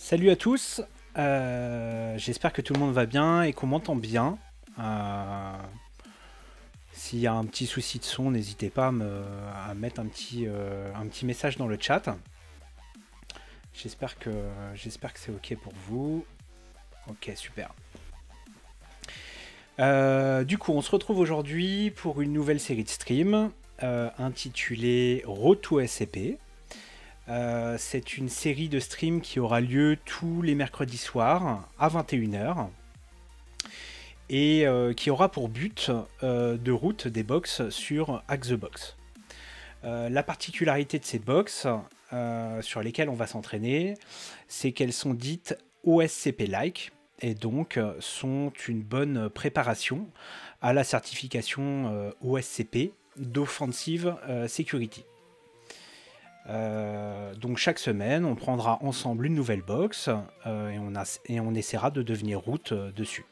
Salut à tous, j'espère que tout le monde va bien et qu'on m'entend bien. S'il y a un petit souci de son, n'hésitez pas à mettre un petit message dans le chat. J'espère que, j'espère que c'est ok pour vous. Ok, super. Du coup, on se retrouve aujourd'hui pour une nouvelle série de streams intitulée Road to SCP. C'est une série de streams qui aura lieu tous les mercredis soirs à 21h et qui aura pour but de route des box sur Hack the Box. La particularité de ces box sur lesquelles on va s'entraîner, c'est qu'elles sont dites OSCP-like et donc sont une bonne préparation à la certification OSCP d'Offensive Security. Donc chaque semaine, on prendra ensemble une nouvelle box et on essaiera de devenir route dessus.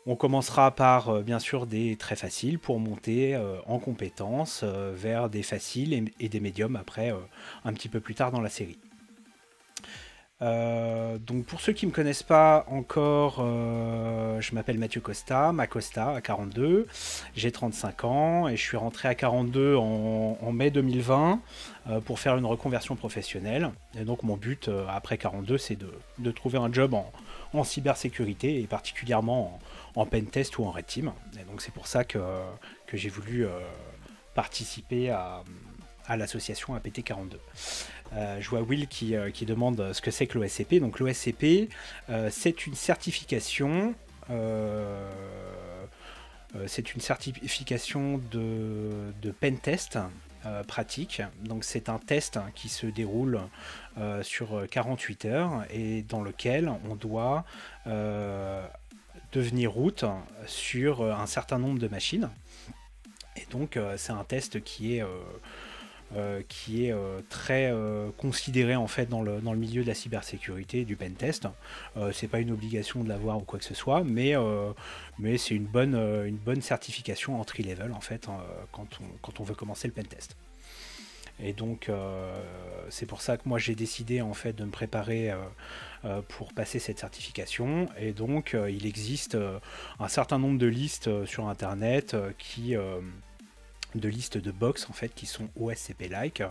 On commencera par bien sûr des très faciles pour monter en compétences vers des faciles et des médiums après un petit peu plus tard dans la série. Donc pour ceux qui ne me connaissent pas encore, je m'appelle Mathieu Costa, Macosta à 42, j'ai 35 ans et je suis rentré à 42 en mai 2020 pour faire une reconversion professionnelle. Et donc mon but après 42 c'est de trouver un job en cybersécurité et particulièrement en pentest ou en red team. Et donc c'est pour ça que j'ai voulu participer à l'association APT42. Je vois Will qui demande ce que c'est que l'OSCP. Donc l'OSCP, c'est une certification. C'est une certification de pentest pratique. Donc c'est un test qui se déroule sur 48 heures et dans lequel on doit devenir route sur un certain nombre de machines. Et donc c'est un test qui est très considéré en fait dans le milieu de la cybersécurité et du pentest. C'est pas une obligation de l'avoir ou quoi que ce soit, mais c'est une bonne certification entry level en fait quand on veut commencer le pentest. Et donc c'est pour ça que moi j'ai décidé en fait de me préparer pour passer cette certification. Et donc il existe un certain nombre de listes sur internet de listes de box en fait qui sont OSCP-like,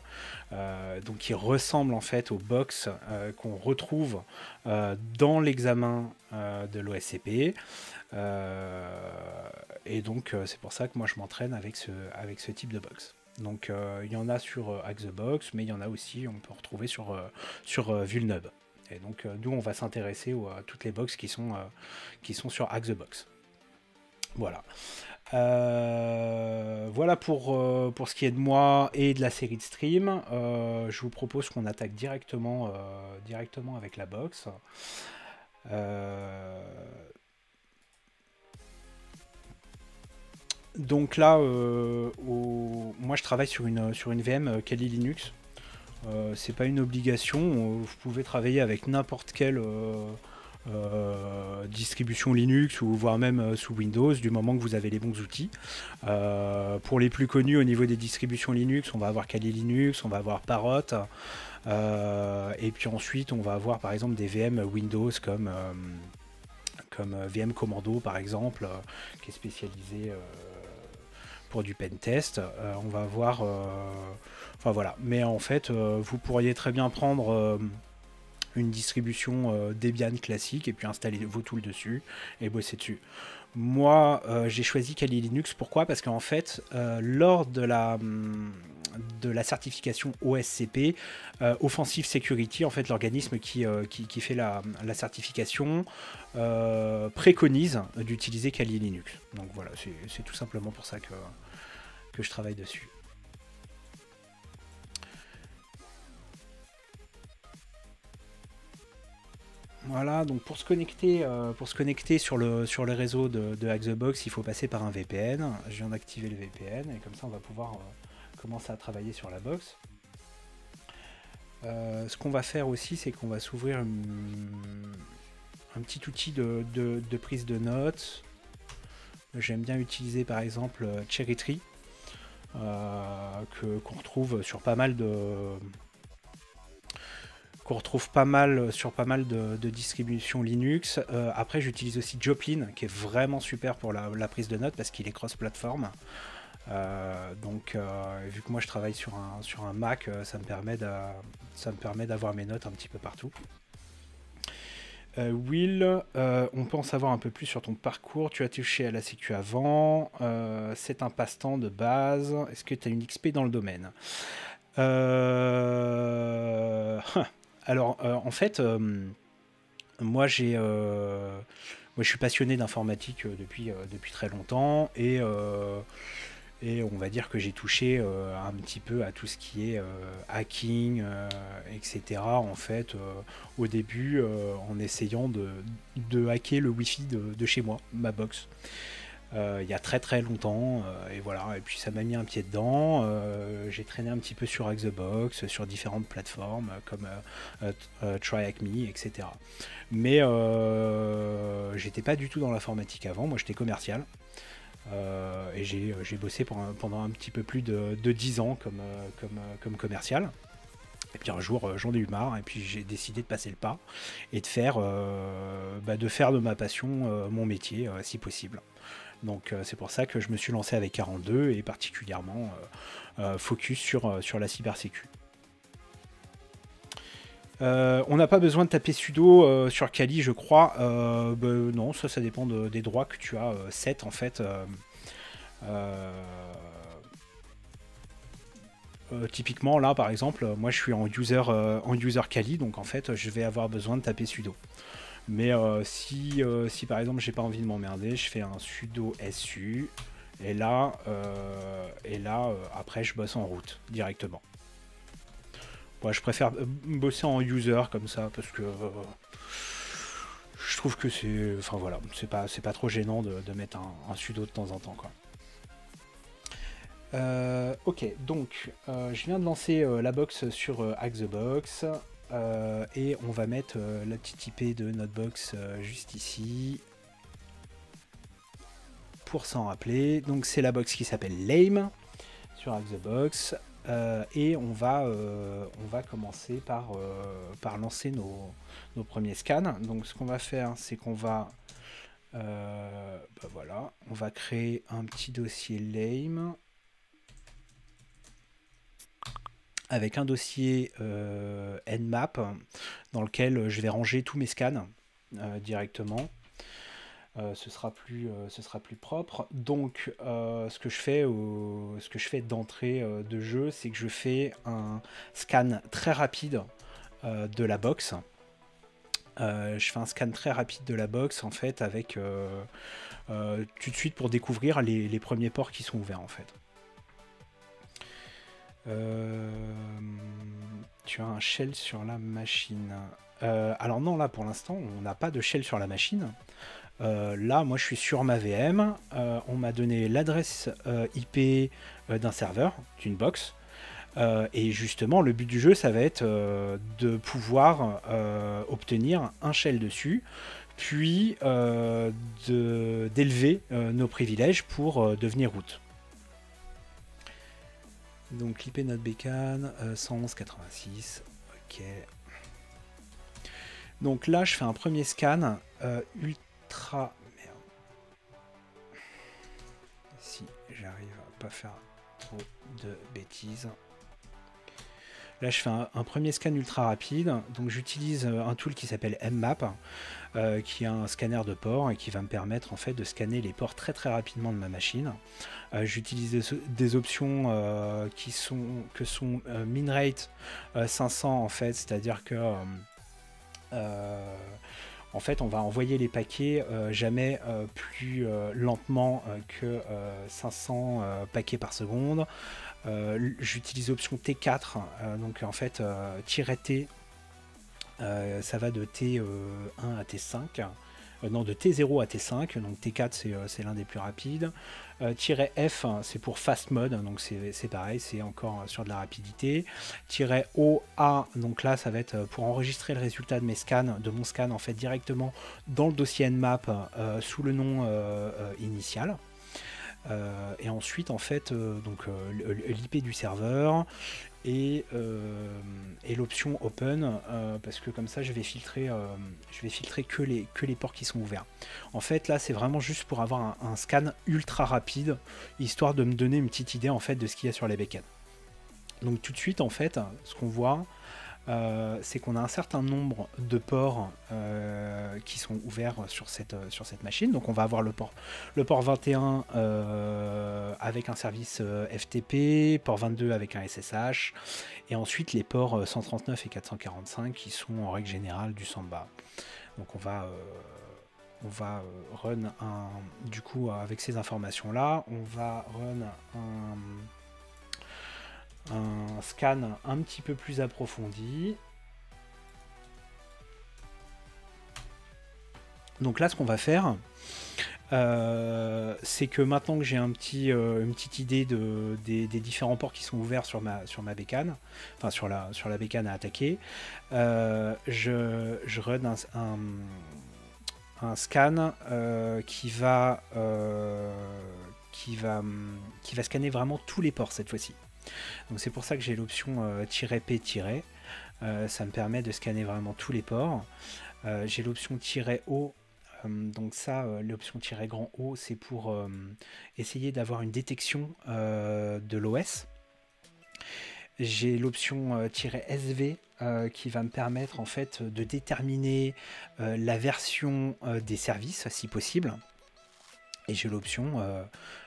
donc qui ressemblent en fait aux box qu'on retrouve dans l'examen de l'OSCP. Et donc c'est pour ça que moi je m'entraîne avec ce type de box. Donc il y en a sur Hack the Box, mais il y en a aussi, on peut retrouver sur Vulnub. Et donc nous on va s'intéresser à toutes les box qui sont sur Hack the Box. Voilà. Voilà pour ce qui est de moi et de la série de stream. Je vous propose qu'on attaque directement avec la box. Donc là, moi je travaille sur une VM Kali Linux. C'est pas une obligation. Vous pouvez travailler avec n'importe quelle distribution Linux ou voire même sous Windows du moment que vous avez les bons outils. Pour les plus connus au niveau des distributions Linux, on va avoir Kali Linux, on va avoir Parrot, et puis ensuite on va avoir par exemple des VM Windows comme VM Commando par exemple, qui est spécialisé pour du pentest. On va avoir enfin voilà, mais en fait vous pourriez très bien prendre une distribution Debian classique et puis installer vos tools dessus et bosser dessus. Moi, j'ai choisi Kali Linux. Pourquoi? Parce qu'en fait, lors de la certification OSCP, Offensive Security, en fait, l'organisme qui fait la certification, préconise d'utiliser Kali Linux. Donc voilà, c'est tout simplement pour ça que je travaille dessus. Voilà, donc pour se connecter sur le réseau de Hack the Box, il faut passer par un VPN. Je viens d'activer le VPN et comme ça on va pouvoir commencer à travailler sur la box. Ce qu'on va faire aussi, c'est qu'on va s'ouvrir un petit outil de prise de notes. J'aime bien utiliser par exemple Cherry Tree, qu'on retrouve sur pas mal qu'on retrouve pas mal sur pas mal de distributions Linux. Après, j'utilise aussi Joplin, qui est vraiment super pour la prise de notes parce qu'il est cross-platform. Donc, vu que moi je travaille sur un Mac, ça me permet d'avoir mes notes un petit peu partout. Will, on peut en savoir un peu plus sur ton parcours. Tu as touché à la sécu avant. C'est un passe-temps de base. Est-ce que tu as une XP dans le domaine? Alors, en fait, moi, moi, je suis passionné d'informatique depuis très longtemps et on va dire que j'ai touché un petit peu à tout ce qui est hacking, etc. En fait, au début, en essayant de hacker le Wi-Fi de chez moi, ma box. Il y a très très longtemps, et voilà, et puis ça m'a mis un pied dedans. J'ai traîné un petit peu sur Hack the Box, sur différentes plateformes comme Try Hack Me, etc. Mais j'étais pas du tout dans l'informatique avant, moi j'étais commercial. Et j'ai bossé pendant un petit peu plus de 10 ans comme commercial. Et puis un jour, j'en ai eu marre, et puis j'ai décidé de passer le pas et de faire de ma passion mon métier, si possible. Donc c'est pour ça que je me suis lancé avec 42 et particulièrement focus sur la cybersécu. On n'a pas besoin de taper sudo sur Kali, je crois. Non, ça dépend des droits que tu as. 7 en fait. Typiquement là par exemple, moi je suis en user Kali, donc en fait je vais avoir besoin de taper sudo. Mais si par exemple j'ai pas envie de m'emmerder, je fais un sudo su et là, après je bosse en route directement. Ouais, je préfère bosser en user comme ça parce que je trouve que c'est, enfin voilà, c'est pas trop gênant de mettre un sudo de temps en temps quoi. Ok, donc je viens de lancer la box sur Hack the Box et on va mettre la petite IP de notre box juste ici pour s'en rappeler. Donc c'est la box qui s'appelle Lame sur Hack the Box et on va commencer par lancer nos premiers scans. Donc ce qu'on va faire, c'est qu'on va voilà, on va créer un petit dossier Lame avec un dossier Nmap dans lequel je vais ranger tous mes scans directement. Ce sera plus propre. Donc ce que je fais d'entrée de jeu, c'est que je fais un scan très rapide de la box. Je fais un scan très rapide de la box en fait avec tout de suite pour découvrir les premiers ports qui sont ouverts en fait. Tu as un shell sur la machine. Alors non, là pour l'instant on n'a pas de shell sur la machine. Là moi je suis sur ma VM, on m'a donné l'adresse IP d'un serveur, d'une box, et justement le but du jeu ça va être de pouvoir obtenir un shell dessus, puis d'élever nos privilèges pour devenir root. Donc l'IP notre bécane 111.86, ok. Donc là je fais un premier scan ultra... Merde. Si j'arrive à pas faire trop de bêtises. Là je fais un premier scan ultra rapide, donc j'utilise un tool qui s'appelle Mmap, qui est un scanner de port et qui va me permettre en fait de scanner les ports très très rapidement de ma machine. J'utilise des options qui sont minrate 500 en fait, c'est-à-dire que en fait on va envoyer les paquets jamais plus lentement que 500 paquets par seconde. J'utilise l'option T4, donc en fait -T, ça va de T1 à T5, non de T0 à T5, donc T4 c'est l'un des plus rapides. -F c'est pour fast mode, donc c'est pareil, c'est encore sur de la rapidité. -OA, donc là ça va être pour enregistrer le résultat de mon scan en fait directement dans le dossier Nmap sous le nom initial. Et ensuite, en fait, l'IP du serveur et l'option open, parce que comme ça, je vais filtrer que les ports qui sont ouverts. En fait, là, c'est vraiment juste pour avoir un scan ultra rapide, histoire de me donner une petite idée en fait de ce qu'il y a sur les backends. Donc tout de suite, en fait, ce qu'on voit, c'est qu'on a un certain nombre de ports qui sont ouverts sur cette machine. Donc on va avoir le port 21 avec un service FTP, port 22 avec un SSH, et ensuite les ports 139 et 445 qui sont en règle générale du Samba. Donc on va run du coup avec ces informations là, on va run un scan un petit peu plus approfondi. Donc là, ce qu'on va faire, c'est que maintenant que j'ai une petite idée des différents ports qui sont ouverts sur ma bécane, enfin sur la bécane à attaquer, je run un scan qui va scanner vraiment tous les ports cette fois-ci. Donc c'est pour ça que j'ai l'option "-p-", ça me permet de scanner vraiment tous les ports. J'ai l'option "-o", donc ça, l'option "-O", c'est pour essayer d'avoir une détection de l'OS. J'ai l'option "-SV", qui va me permettre en fait de déterminer la version des services si possible. Et j'ai l'option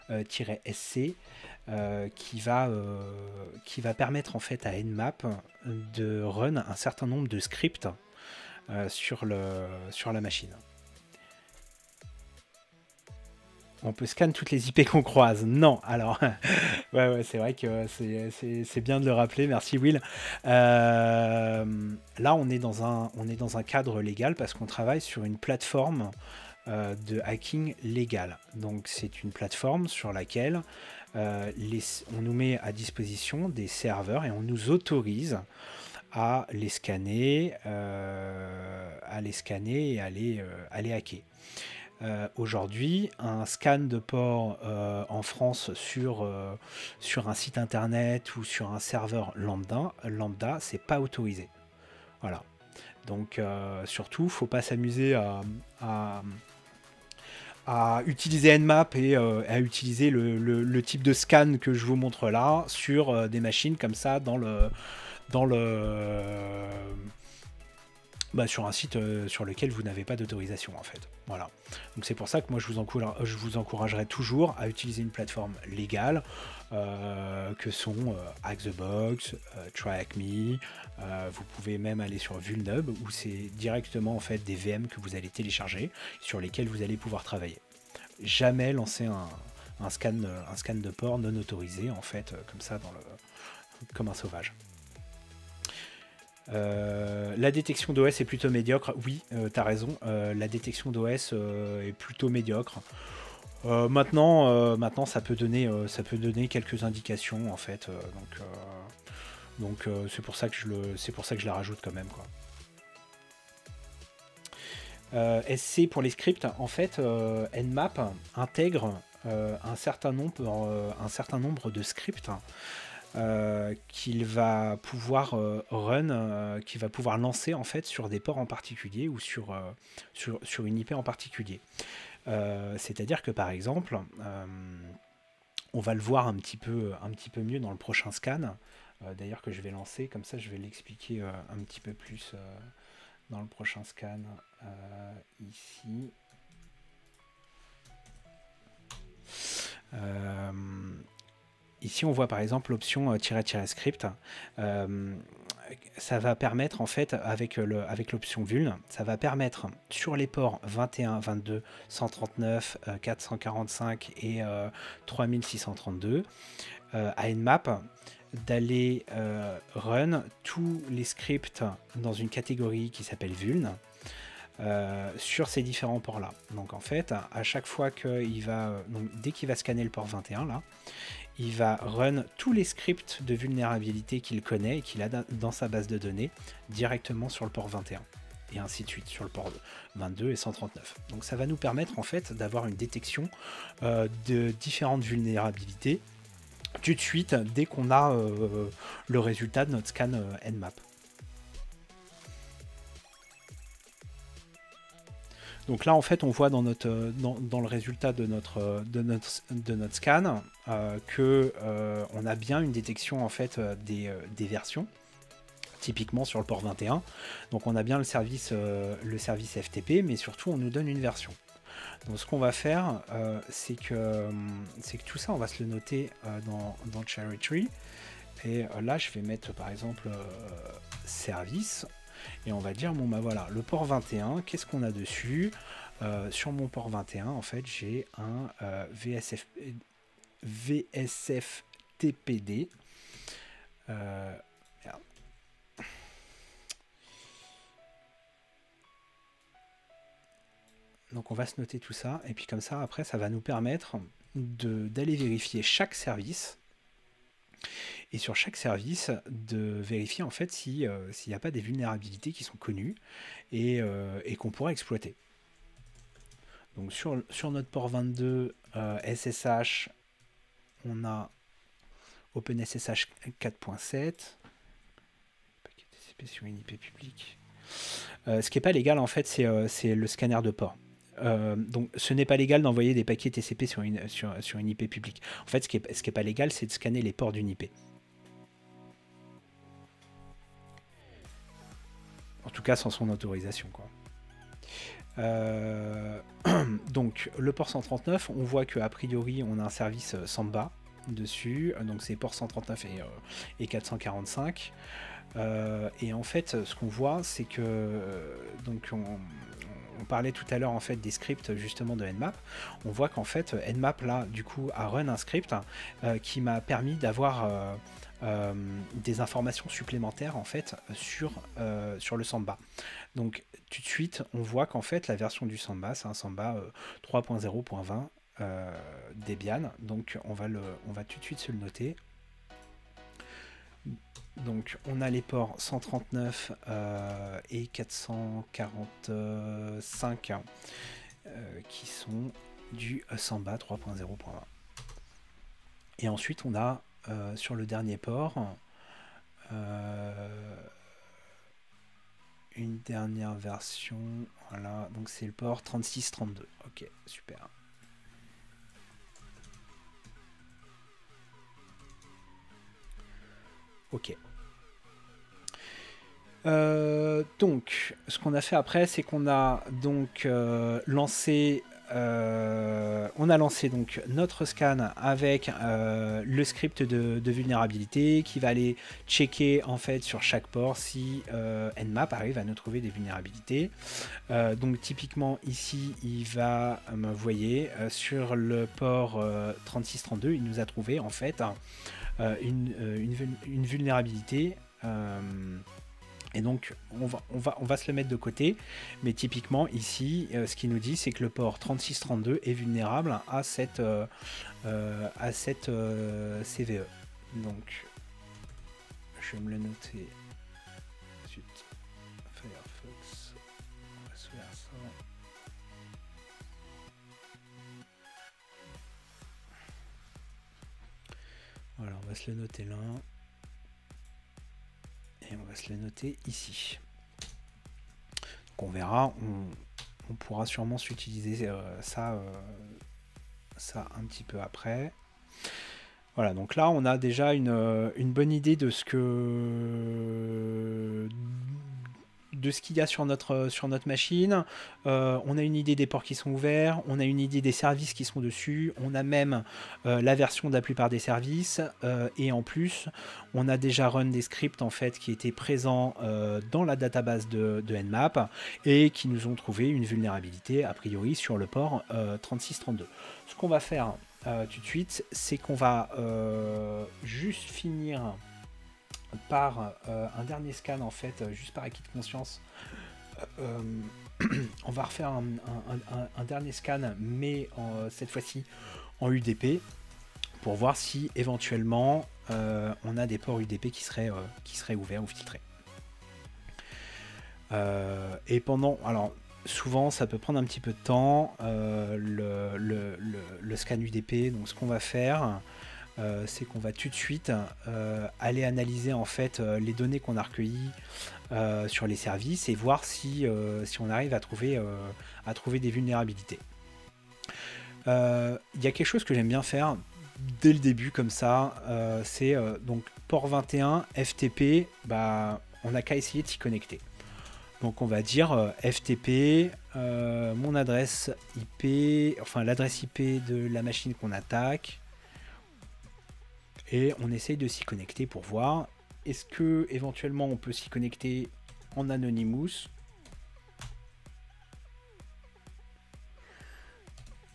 "-SC", qui va permettre en fait à Nmap de run un certain nombre de scripts sur la machine. On peut scan toutes les IP qu'on croise. Non, alors ouais, c'est vrai que c'est bien de le rappeler. Merci Will. Là, on est dans un cadre légal parce qu'on travaille sur une plateforme de hacking légal. Donc c'est une plateforme sur laquelle on nous met à disposition des serveurs et on nous autorise à les scanner, et à les hacker. Aujourd'hui, un scan de port en France sur un site internet ou sur un serveur lambda, c'est pas autorisé. Voilà. Donc surtout, faut pas s'amuser à utiliser Nmap et à utiliser le type de scan que je vous montre là sur des machines comme ça sur un site sur lequel vous n'avez pas d'autorisation en fait. Voilà. Donc c'est pour ça que moi je vous encouragerai toujours à utiliser une plateforme légale que sont Hack the Box, TryHackMe. Vous pouvez même aller sur Vulnub où c'est directement en fait des VM que vous allez télécharger sur lesquels vous allez pouvoir travailler. Jamais lancer un scan de port non autorisé en fait comme ça comme un sauvage. La détection d'OS est plutôt médiocre. Oui, t'as raison. La détection d'OS est plutôt médiocre. Maintenant, ça peut donner quelques indications en fait. Donc c'est pour ça que je la rajoute quand même quoi. SC pour les scripts, en fait, Nmap intègre un certain nombre de scripts qu'il va pouvoir qu'il va pouvoir lancer en fait sur des ports en particulier ou sur une IP en particulier. C'est-à-dire que par exemple, on va le voir un petit peu mieux dans le prochain scan, d'ailleurs que je vais lancer, comme ça je vais l'expliquer un petit peu plus dans le prochain scan ici. Ici, on voit par exemple l'option "-script". Ça va permettre en fait, avec l'option vuln, ça va permettre sur les ports 21, 22, 139, 445 et 3632 à Nmap d'aller run tous les scripts dans une catégorie qui s'appelle vuln. Sur ces différents ports là. Donc en fait, à chaque fois dès qu'il va scanner le port 21 là, il va run tous les scripts de vulnérabilité qu'il connaît et qu'il a dans sa base de données directement sur le port 21. et ainsi de suite sur le port 22 et 139. Donc ça va nous permettre en fait d'avoir une détection de différentes vulnérabilités tout de suite dès qu'on a le résultat de notre scan Nmap. Donc là, en fait, on voit dans le résultat de notre scan que on a bien une détection en fait des versions, typiquement sur le port 21. Donc on a bien le service FTP, mais surtout on nous donne une version. Donc ce qu'on va faire, c'est que tout ça, on va se le noter dans Cherry Tree. Et là, je vais mettre par exemple service. Et on va dire, bon bah voilà, le port 21, qu'est-ce qu'on a dessus? Sur mon port 21, en fait, j'ai un VSF TPD. Donc on va se noter tout ça, et puis comme ça, après, ça va nous permettre d'aller vérifier chaque service. Et sur chaque service, de vérifier en fait s'il n'y a pas des vulnérabilités qui sont connues et qu'on pourrait exploiter. Donc sur notre port 22 SSH, on a OpenSSH 4.7, paquet TCP sur une IP publique. Ce qui n'est pas légal en fait, c'est le scanner de port. Donc ce n'est pas légal d'envoyer des paquets TCP sur une IP publique. En fait, ce qui est pas légal, c'est de scanner les ports d'une IP. En tout cas, sans son autorisation, quoi. Donc, le port 139, on voit qu'a priori, on a un service Samba dessus. Donc, c'est port 139 et 445. Et en fait, ce qu'on voit, c'est que... donc, on parlait tout à l'heure en fait des scripts justement de Nmap. On voit qu'en fait, Nmap, là, du coup, a run un script qui m'a permis d'avoir... des informations supplémentaires en fait sur le Samba. Donc tout de suite on voit qu'en fait la version du Samba c'est un Samba 3.0.20 Debian, donc on va tout de suite se le noter. Donc on a les ports 139 et 445 qui sont du Samba 3.0.20. Et ensuite on a sur le dernier port, une dernière version, voilà, donc c'est le port 3632. Ok, super. Ok. Donc, ce qu'on a fait après, c'est qu'on a donc lancé donc notre scan avec le script de vulnérabilité qui va aller checker en fait sur chaque port si Nmap arrive à nous trouver des vulnérabilités. Donc typiquement ici il va, vous voyez, sur le port 3632 il nous a trouvé en fait une vulnérabilité. Et donc on va se le mettre de côté, mais typiquement ici ce qu'il nous dit c'est que le port 3632 est vulnérable à cette CVE. Donc je vais me le noter ensuite. Firefox, on va se faire ça. Voilà, on va se le noter là. Et on va se le noter ici. Donc on verra, on pourra sûrement s'utiliser ça un petit peu après. Voilà, donc là on a déjà une bonne idée de ce qu'il y a sur notre machine. On a une idée des ports qui sont ouverts, on a une idée des services qui sont dessus, on a même la version de la plupart des services, et en plus on a déjà run des scripts en fait qui étaient présents dans la database de Nmap et qui nous ont trouvé une vulnérabilité a priori sur le port 3632. Ce qu'on va faire tout de suite, c'est qu'on va juste finir par un dernier scan en fait, juste par acquis de conscience. On va refaire un dernier scan, mais cette fois-ci en UDP, pour voir si éventuellement on a des ports UDP qui seraient ouverts ou filtrés. Et pendant... Alors, souvent, ça peut prendre un petit peu de temps, le scan UDP. Donc, ce qu'on va faire, c'est qu'on va tout de suite aller analyser en fait les données qu'on a recueillies sur les services et voir si on arrive à trouver des vulnérabilités. Il y a quelque chose que j'aime bien faire dès le début comme ça, c'est donc port 21 FTP, bah, on n'a qu'à essayer de s'y connecter. Donc on va dire FTP, mon adresse IP, enfin l'adresse IP de la machine qu'on attaque, et on essaye de s'y connecter pour voir est-ce que éventuellement on peut s'y connecter en Anonymous.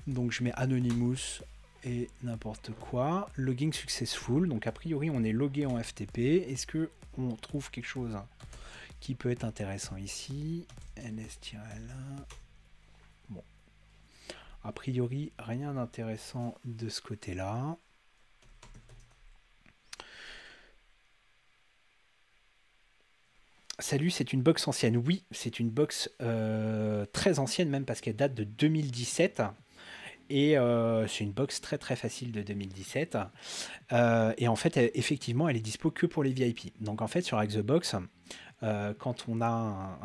Donc je mets Anonymous et n'importe quoi. Logging successful, donc a priori on est logué en FTP. Est-ce que on trouve quelque chose qui peut être intéressant ici? ls-1. Bon. A priori, rien d'intéressant de ce côté-là. Salut, c'est une box ancienne. Oui, c'est une box très ancienne même parce qu'elle date de 2017. Et c'est une box très très facile de 2017. Et en fait, effectivement, elle est dispo que pour les VIP. Donc en fait, sur Xbox, quand on a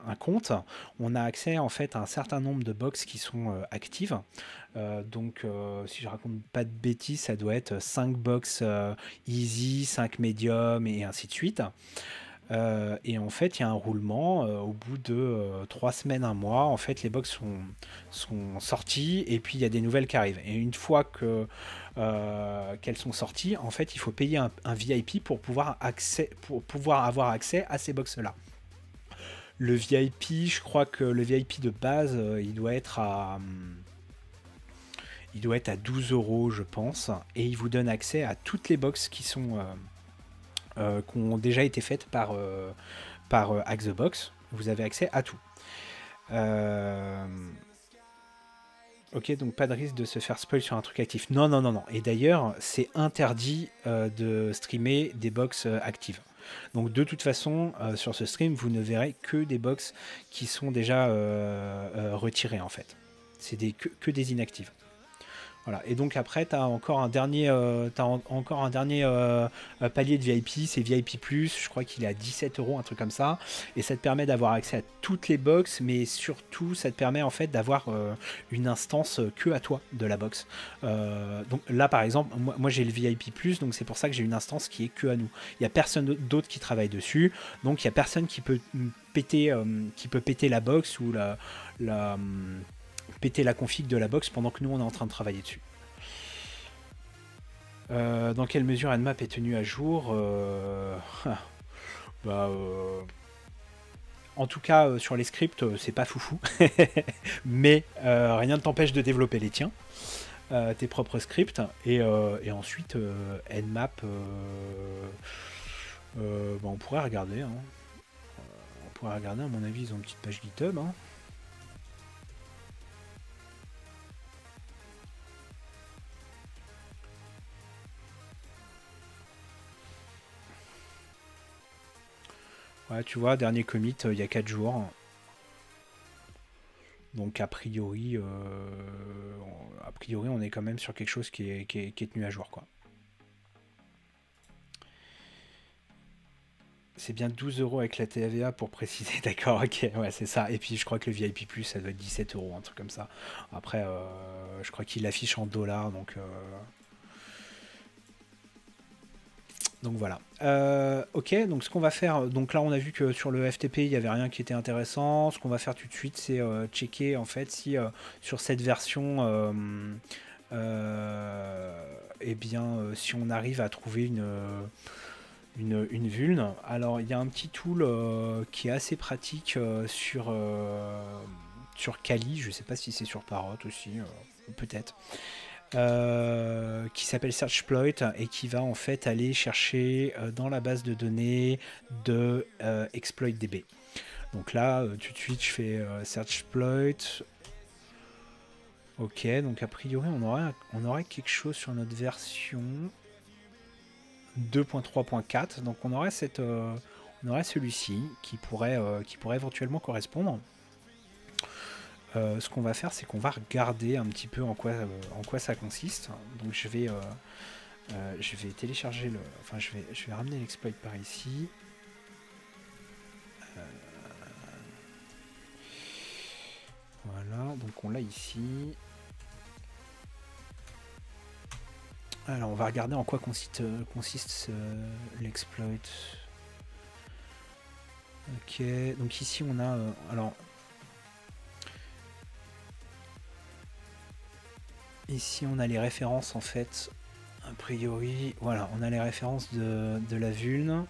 un compte, on a accès en fait à un certain nombre de box qui sont actives. Donc si je raconte pas de bêtises, ça doit être 5 box easy, 5 medium et ainsi de suite. Et en fait, il y a un roulement. Au bout de 3 semaines, un mois, en fait, les box sont sorties et puis il y a des nouvelles qui arrivent. Et une fois qu'elles sont sorties, en fait, il faut payer un VIP pour pouvoir avoir accès à ces box-là. Le VIP, je crois que le VIP de base, il doit être à 12 euros, je pense. Et il vous donne accès à toutes les box qui ont déjà été faites par Hack the Box. Vous avez accès à tout. Ok, donc pas de risque de se faire spoil sur un truc actif. Non, non, non, non. Et d'ailleurs, c'est interdit de streamer des box actives. Donc de toute façon, sur ce stream, vous ne verrez que des box qui sont déjà retirées en fait. C'est que des inactives. Voilà. Et donc après, tu as encore un dernier, palier de VIP, c'est VIP+, je crois qu'il est à 17 euros, un truc comme ça. Et ça te permet d'avoir accès à toutes les box, mais surtout, ça te permet en fait d'avoir une instance que à toi de la box. Donc là, par exemple, moi j'ai le VIP+, donc c'est pour ça que j'ai une instance qui est que à nous. Il n'y a personne d'autre qui travaille dessus, donc il n'y a personne qui peut péter la box ou péter la config de la box pendant que nous on est en train de travailler dessus. Dans quelle mesure Nmap est tenu à jour En tout cas, sur les scripts, c'est pas foufou. Mais rien ne t'empêche de développer les tiens, tes propres scripts. Et ensuite, Nmap, on pourrait regarder. Hein. On pourrait regarder, à mon avis, ils ont une petite page GitHub. Hein. Ouais, tu vois, dernier commit il y a 4 jours. Donc a priori, on est quand même sur quelque chose qui est tenu à jour, quoi. C'est bien 12 euros avec la TVA pour préciser, d'accord, ok, ouais, c'est ça. Et puis je crois que le VIP+, ça doit être 17 euros, un truc comme ça. Après, je crois qu'il affiche en dollars, donc voilà. Ok, donc ce qu'on va faire, donc là on a vu que sur le FTP il n'y avait rien qui était intéressant. Ce qu'on va faire tout de suite, c'est checker en fait si sur cette version, eh bien, si on arrive à trouver une vuln. Alors il y a un petit tool qui est assez pratique sur Kali, je sais pas si c'est sur Parrot aussi, peut-être. Qui s'appelle Searchploit et qui va en fait aller chercher dans la base de données de ExploitDB. Donc là, tout de suite, je fais Searchploit. Ok, donc a priori, on aurait quelque chose sur notre version 2.3.4. Donc on aurait On aurait celui-ci qui pourrait éventuellement correspondre. Ce qu'on va faire, c'est qu'on va regarder un petit peu en quoi ça consiste. Donc je vais télécharger enfin je vais ramener l'exploit par ici. Voilà, donc on l'a ici. Alors on va regarder en quoi consiste l'exploit. Ok, donc ici on a alors ici on a les références en fait. A priori, voilà, on a les références de la vuln.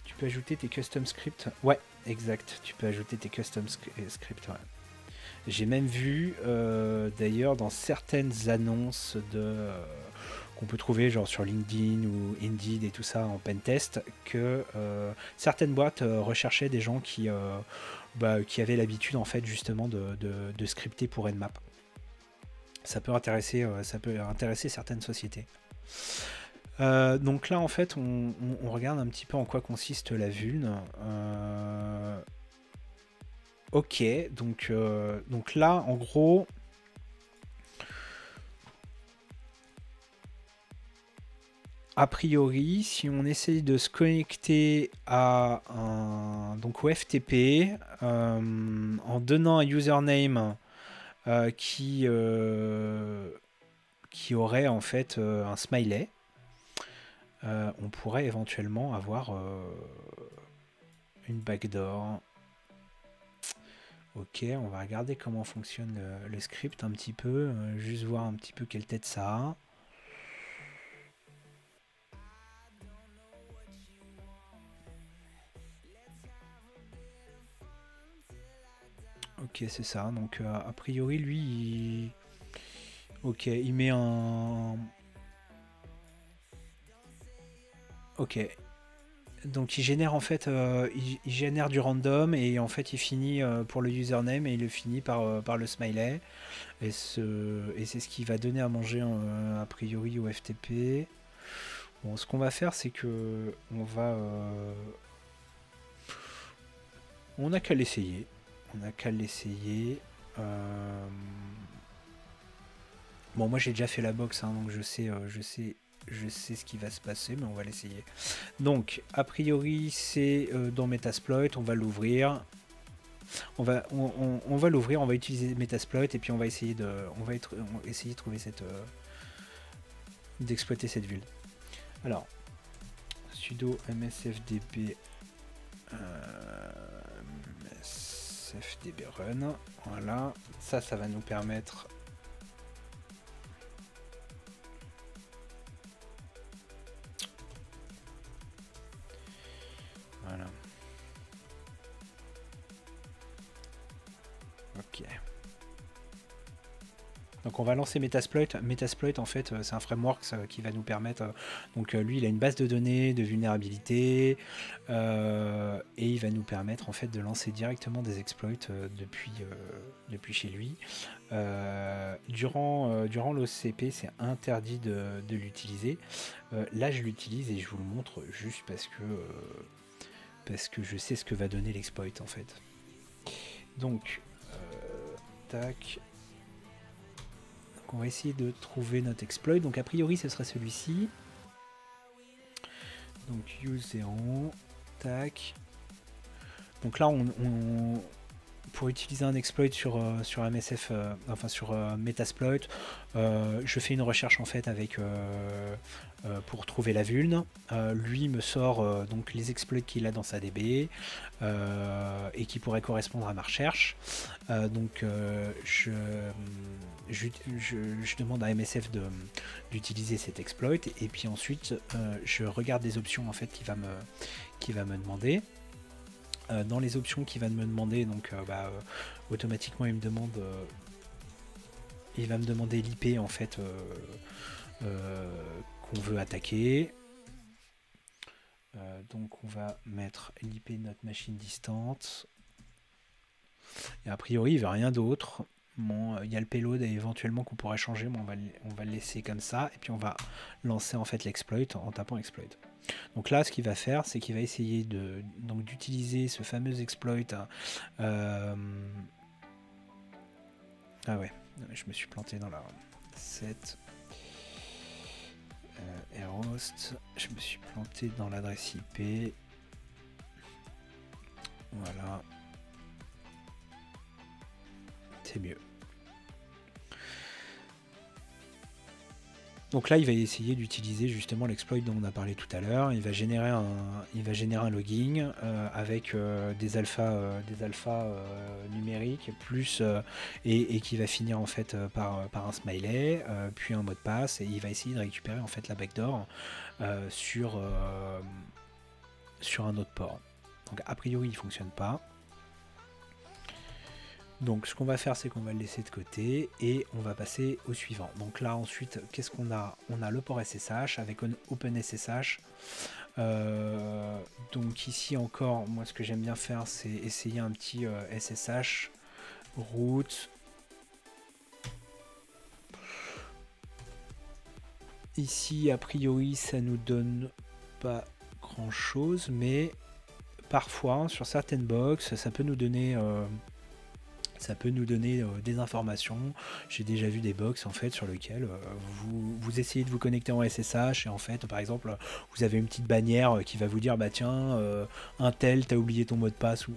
Tu peux ajouter tes custom scripts. Ouais, exact. Tu peux ajouter tes custom scripts. Ouais. J'ai même vu d'ailleurs dans certaines annonces qu'on peut trouver genre sur LinkedIn ou Indeed et tout ça en pentest que certaines boîtes recherchaient des gens qui avaient l'habitude en fait justement de scripter pour Nmap. Ça peut intéresser certaines sociétés. Donc là en fait on regarde un petit peu en quoi consiste la vuln. Ok, donc là en gros a priori si on essaye de se connecter à au FTP en donnant un username qui aurait en fait un smiley, on pourrait éventuellement avoir une backdoor. Ok, on va regarder comment fonctionne le script un petit peu, juste voir un petit peu quelle tête ça a. Ok, c'est ça. Donc a priori, lui, ok, il met un... Ok. Donc il génère en fait, il génère du random et en fait il finit pour le username et il le finit par le smiley. Et c'est ce qui va donner à manger a priori au FTP. Bon, ce qu'on va faire, c'est que on n'a qu'à l'essayer. On n'a qu'à l'essayer. Bon, moi j'ai déjà fait la box, hein, donc je sais ce qui va se passer, mais on va l'essayer. Donc, a priori, c'est dans Metasploit, on va l'ouvrir. On va l'ouvrir, on va utiliser Metasploit et puis on va essayer de trouver d'exploiter cette vulne. Alors, sudo msfdb msfdb run, voilà, ça va nous permettre voilà. Ok. Donc on va lancer Metasploit. Metasploit en fait c'est un framework qui va nous permettre, donc lui il a une base de données de vulnérabilité et il va nous permettre en fait de lancer directement des exploits depuis chez lui. Durant l'OCP c'est interdit de l'utiliser. Là je l'utilise et je vous le montre juste parce que je sais ce que va donner l'exploit en fait. Donc tac. On va essayer de trouver notre exploit. Donc a priori ce serait celui-ci. Donc use 0. Tac. Donc là pour utiliser un exploit sur MSF, enfin sur Metasploit, je fais une recherche en fait avec pour trouver la vulne. Lui me sort donc les exploits qu'il a dans sa DB et qui pourraient correspondre à ma recherche. Donc je demande à MSF d'utiliser cet exploit et puis ensuite je regarde les options en fait qu'il va me demander. Dans les options qu'il va me demander, donc automatiquement il va me demander l'IP en fait qu'on veut attaquer. Donc on va mettre l'IP de notre machine distante. Et a priori il veut rien d'autre. Bon, il y a le payload et éventuellement qu'on pourrait changer, mais on va le laisser comme ça et puis on va lancer en fait l'exploit en tapant exploit. Donc là, ce qu'il va faire, c'est qu'il va essayer d'utiliser ce fameux exploit. Ah ouais, je me suis planté dans la 7. Airhost, je me suis planté dans l'adresse IP. Voilà. C'est mieux. Donc là, il va essayer d'utiliser justement l'exploit dont on a parlé tout à l'heure. Il va générer un logging avec des alphas numériques plus et qui va finir en fait par un smiley, puis un mot de passe, et il va essayer de récupérer en fait la backdoor sur un autre port. Donc a priori, il fonctionne pas. Donc ce qu'on va faire, c'est qu'on va le laisser de côté et on va passer au suivant. Donc là ensuite, qu'est-ce qu'on a? On a le port SSH avec un OpenSSH. Donc ici encore, moi ce que j'aime bien faire, c'est essayer un petit SSH root. Ici, a priori, ça nous donne pas grand chose, mais parfois, sur certaines box, ça peut nous donner... des informations. J'ai déjà vu des box en fait sur lesquelles vous essayez de vous connecter en SSH et en fait par exemple vous avez une petite bannière qui va vous dire bah tiens un tel t'as oublié ton mot de passe, ou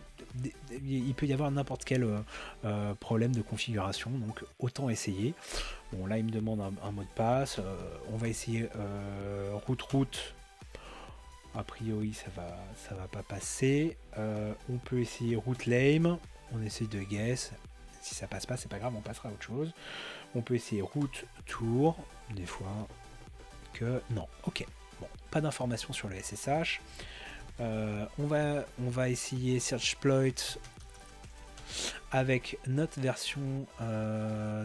il peut y avoir n'importe quel problème de configuration, donc autant essayer. Bon là il me demande un mot de passe, on va essayer root. A priori ça va pas passer. On peut essayer root lame. On essaie de guess. Si ça passe pas, c'est pas grave, on passera à autre chose. On peut essayer root tour. Des fois que non. Ok. Bon, pas d'informations sur le SSH. On va essayer searchploit avec notre version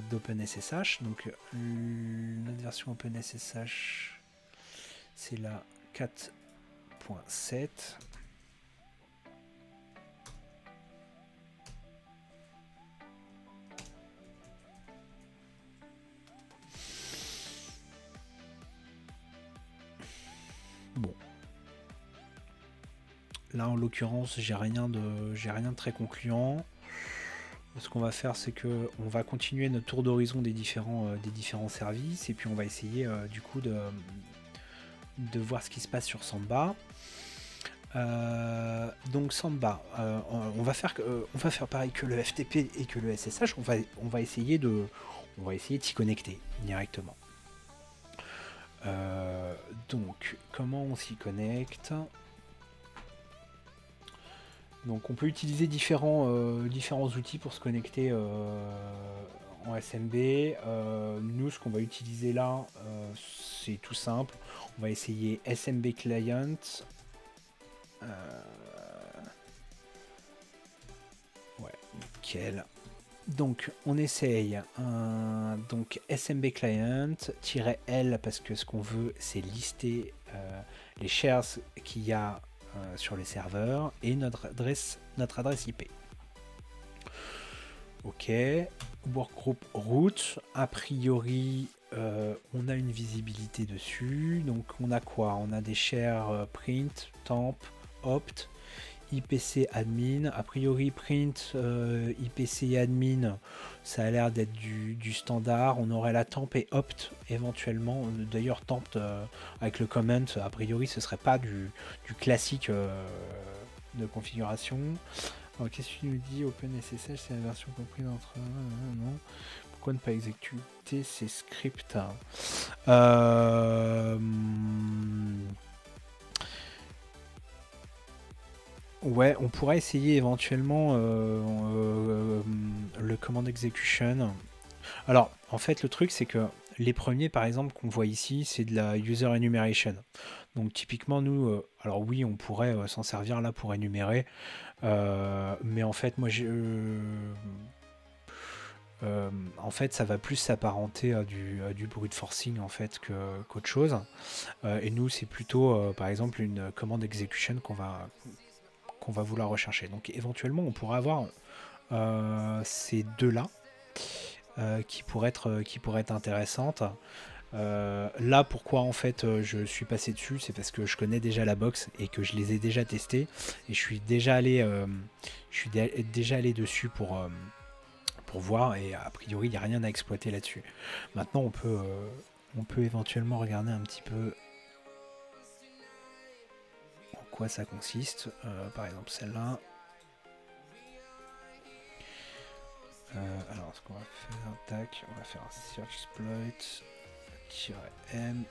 d'OpenSSH. Donc notre version OpenSSH, c'est la 4.7. Bon. Là, en l'occurrence, j'ai rien de très concluant. Ce qu'on va faire, c'est que on va continuer notre tour d'horizon des différents services, et puis on va essayer du coup de voir ce qui se passe sur Samba. Donc Samba, on va faire pareil que le FTP et que le SSH. On va essayer de s'y connecter directement. Donc, comment on s'y connecte? Donc, on peut utiliser différents outils pour se connecter en SMB. Nous, ce qu'on va utiliser là, c'est tout simple. On va essayer SMB Client. Ouais, nickel. Donc on essaye donc SMB client-L parce que ce qu'on veut c'est lister les shares qu'il y a sur les serveurs et notre adresse IP. Ok, workgroup root, a priori on a une visibilité dessus, donc on a quoi? On a des shares print, temp, opt, IPC admin, a priori print IPC admin, ça a l'air d'être du standard. On aurait la temp et opt éventuellement. D'ailleurs temp avec le comment, a priori ce serait pas du classique de configuration. Alors qu'est-ce que tu nous dis? OpenSSH c'est la version comprise entre... non. Pourquoi ne pas exécuter ces scripts? Ouais, on pourrait essayer éventuellement le command execution. Alors, en fait, le truc, c'est que les premiers, par exemple, qu'on voit ici, c'est de la user enumeration. Donc, typiquement, nous, alors oui, on pourrait s'en servir là pour énumérer, mais en fait, moi, en fait, ça va plus s'apparenter à du brute forcing en fait qu'autre chose. Et nous, c'est plutôt, par exemple, une command execution qu'on va vouloir rechercher. Donc éventuellement on pourrait avoir ces deux là qui pourraient être intéressantes. Là, pourquoi en fait je suis passé dessus, c'est parce que je connais déjà la box et que je les ai déjà testés et je suis déjà allé dessus pour voir et a priori il n'y a rien à exploiter là-dessus. Maintenant on peut éventuellement regarder un petit peu en quoi ça consiste. Par exemple celle-là. Alors ce qu'on va faire, tac, on va faire un search exploit -m.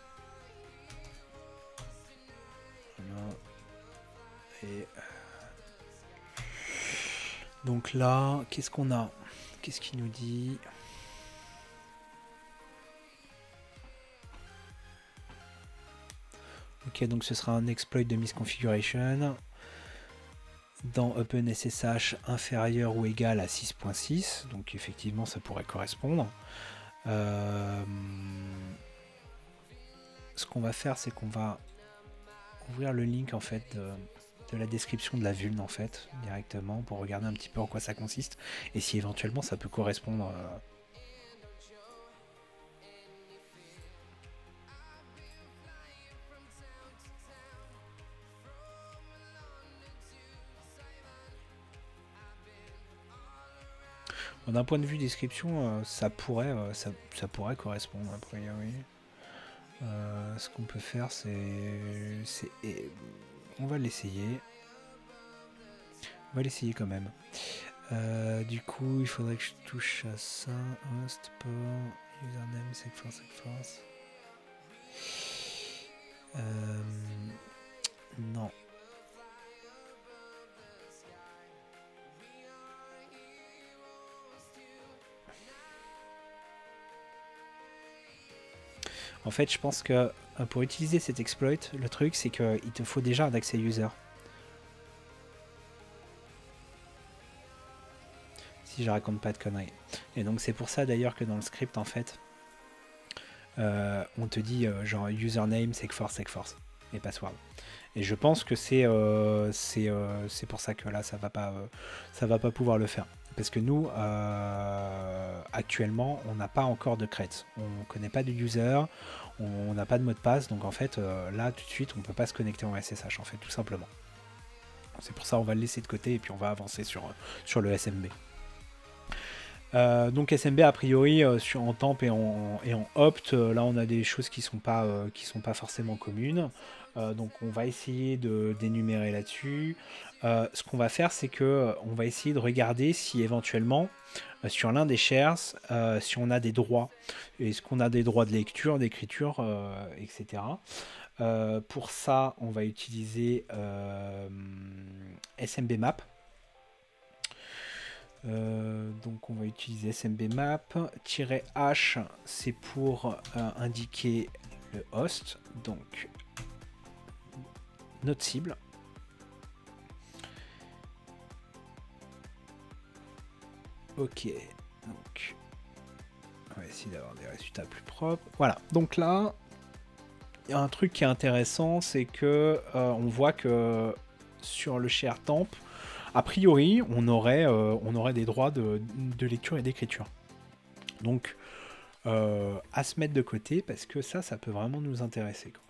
Voilà. Et donc là, qu'est-ce qu'on a? Qu'est-ce qu'il nous dit? Ok, donc ce sera un exploit de misconfiguration dans OpenSSH inférieur ou égal à 6.6, donc effectivement ça pourrait correspondre. Ce qu'on va faire, c'est qu'on va ouvrir le link en fait de la description de la vuln en fait directement pour regarder un petit peu en quoi ça consiste et si éventuellement ça peut correspondre. D'un point de vue description, ça pourrait correspondre a priori. Ce qu'on peut faire, on va l'essayer. On va l'essayer quand même. Du coup, il faudrait que je touche à ça. Host, port, username, segforce. Non. En fait, je pense que pour utiliser cet exploit, le truc, c'est qu'il te faut déjà un accès user. Si je raconte pas de conneries. Et donc, c'est pour ça d'ailleurs que dans le script, en fait, on te dit genre username, segforce et password. Et je pense que c'est pour ça que là, ça va pas pouvoir le faire. Parce que nous, actuellement, on n'a pas encore de crête. On connaît pas de user, on n'a pas de mot de passe. Donc en fait, là, tout de suite, on peut pas se connecter en SSH, en fait, tout simplement. C'est pour ça on va le laisser de côté et puis on va avancer sur le SMB. Donc SMB a priori en temp et en opt, là on a des choses qui sont pas forcément communes. Donc on va essayer de d'énumérer là-dessus. Ce qu'on va faire, c'est que on va essayer de regarder si éventuellement sur l'un des shares, si on a des droits. Est-ce qu'on a des droits de lecture, d'écriture, etc. Pour ça, on va utiliser SMB Map. Donc on va utiliser SMB Map. -h, c'est pour indiquer le host, donc notre cible. Ok, donc on va essayer d'avoir des résultats plus propres. Voilà, donc là, il y a un truc qui est intéressant, c'est que on voit que sur le share temp, a priori, on aurait des droits de lecture et d'écriture. Donc, à se mettre de côté, parce que ça peut vraiment nous intéresser, quoi.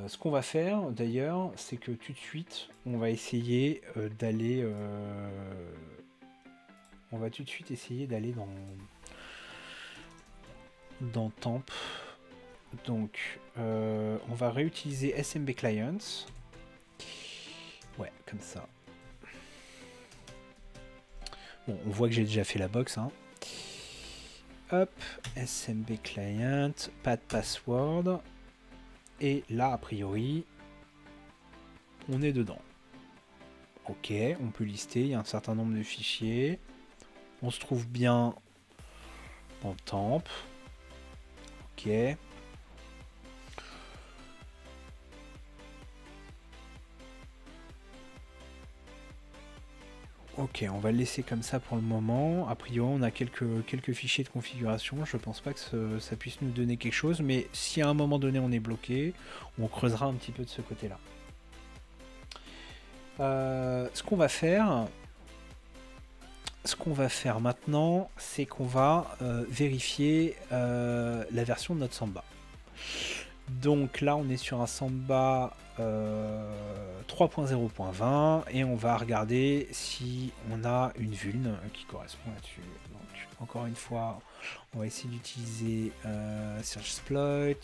Ce qu'on va faire, d'ailleurs, c'est que tout de suite, on va essayer d'aller... on va tout de suite essayer d'aller dans temp. Donc, on va réutiliser SMB Clients. Ouais, comme ça. Bon, on voit que j'ai déjà fait la box. Hein. Hop, SMB Client, pas de password. Et là, a priori, on est dedans. Ok, on peut lister, il y a un certain nombre de fichiers. On se trouve bien en temp. Ok. Ok, on va le laisser comme ça pour le moment. A priori, on a quelques fichiers de configuration. Je pense pas que ça puisse nous donner quelque chose, mais si à un moment donné on est bloqué, on creusera un petit peu de ce côté-là. Ce qu'on va faire, ce qu'on va faire maintenant, c'est qu'on va vérifier la version de notre Samba. Donc là, on est sur un Samba 3.0.20 et on va regarder si on a une vulne qui correspond là-dessus. Donc, encore une fois, on va essayer d'utiliser Search Exploit,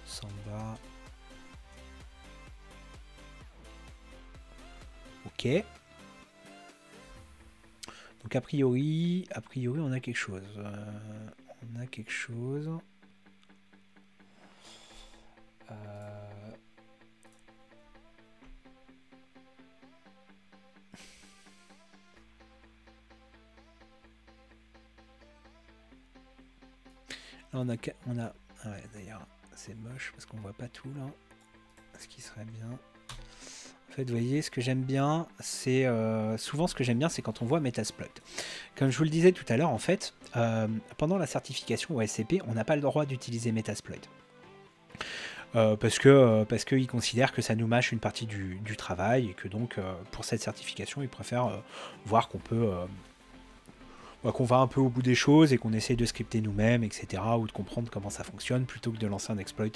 Samba. Ok. Donc a priori, on a quelque chose. On a quelque chose. Là on a ah ouais, d'ailleurs c'est moche parce qu'on voit pas tout là. Ce qui serait bien. En fait, vous voyez, ce que j'aime bien, c'est souvent ce que j'aime bien, c'est quand on voit Metasploit. Comme je vous le disais tout à l'heure, en fait, pendant la certification au SCP, on n'a pas le droit d'utiliser Metasploit. Parce qu'ils considèrent que ça nous mâche une partie du travail et que donc pour cette certification, ils préfèrent voir qu'on peut qu'on va un peu au bout des choses et qu'on essaye de scripter nous-mêmes, etc. ou de comprendre comment ça fonctionne plutôt que de lancer un exploit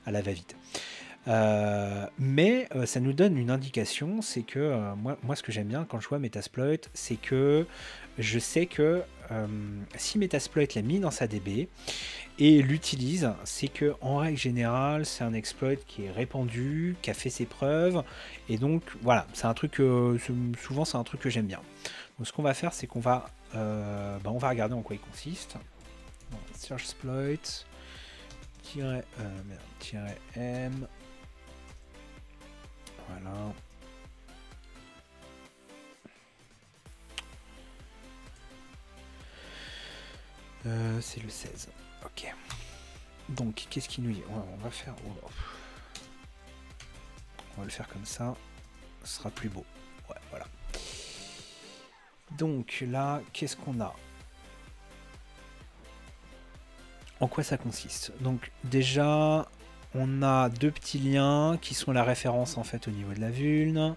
à la va-vite. Mais ça nous donne une indication, c'est que moi ce que j'aime bien quand je vois Metasploit, c'est que je sais que si Metasploit l'a mis dans sa DB et l'utilise, c'est que en règle générale c'est un exploit qui est répandu, qui a fait ses preuves, et donc voilà, c'est un truc souvent c'est un truc que j'aime bien. Donc ce qu'on va faire, c'est qu'on va on va regarder en quoi il consiste. Bon, search exploit -m. Voilà. C'est le 16. Ok. Donc, qu'est-ce qu'il nous dit? On va faire... On va le faire comme ça. Ce sera plus beau. Ouais, voilà. Donc là, qu'est-ce qu'on a? En quoi ça consiste? Donc déjà, on a deux petits liens qui sont la référence en fait au niveau de la vulne.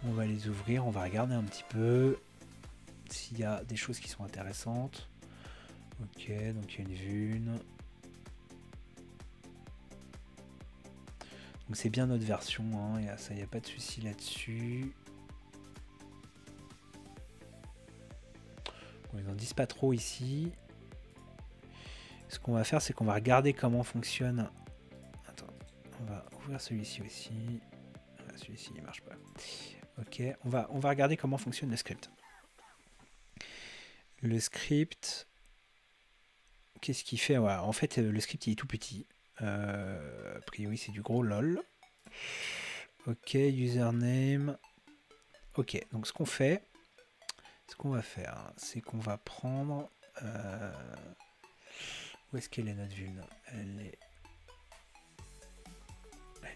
On va les ouvrir, on va regarder un petit peu s'il y a des choses qui sont intéressantes. Ok, donc il y a une vulne. Donc c'est bien notre version, hein, il n'y a pas de souci là-dessus. Bon, ils n'en disent pas trop ici. Ce qu'on va faire, c'est qu'on va regarder comment fonctionne. Attends, on va ouvrir celui-ci aussi. Celui-ci ne marche pas. Ok, on va regarder comment fonctionne le script. Le script, qu'est-ce qu'il fait? Ouais, en fait, le script il est tout petit. A priori, c'est du gros lol. Ok, username. Ok, donc ce qu'on fait, ce qu'on va faire, c'est qu'on va prendre. Où est-ce qu'elle est notre vulne? Elle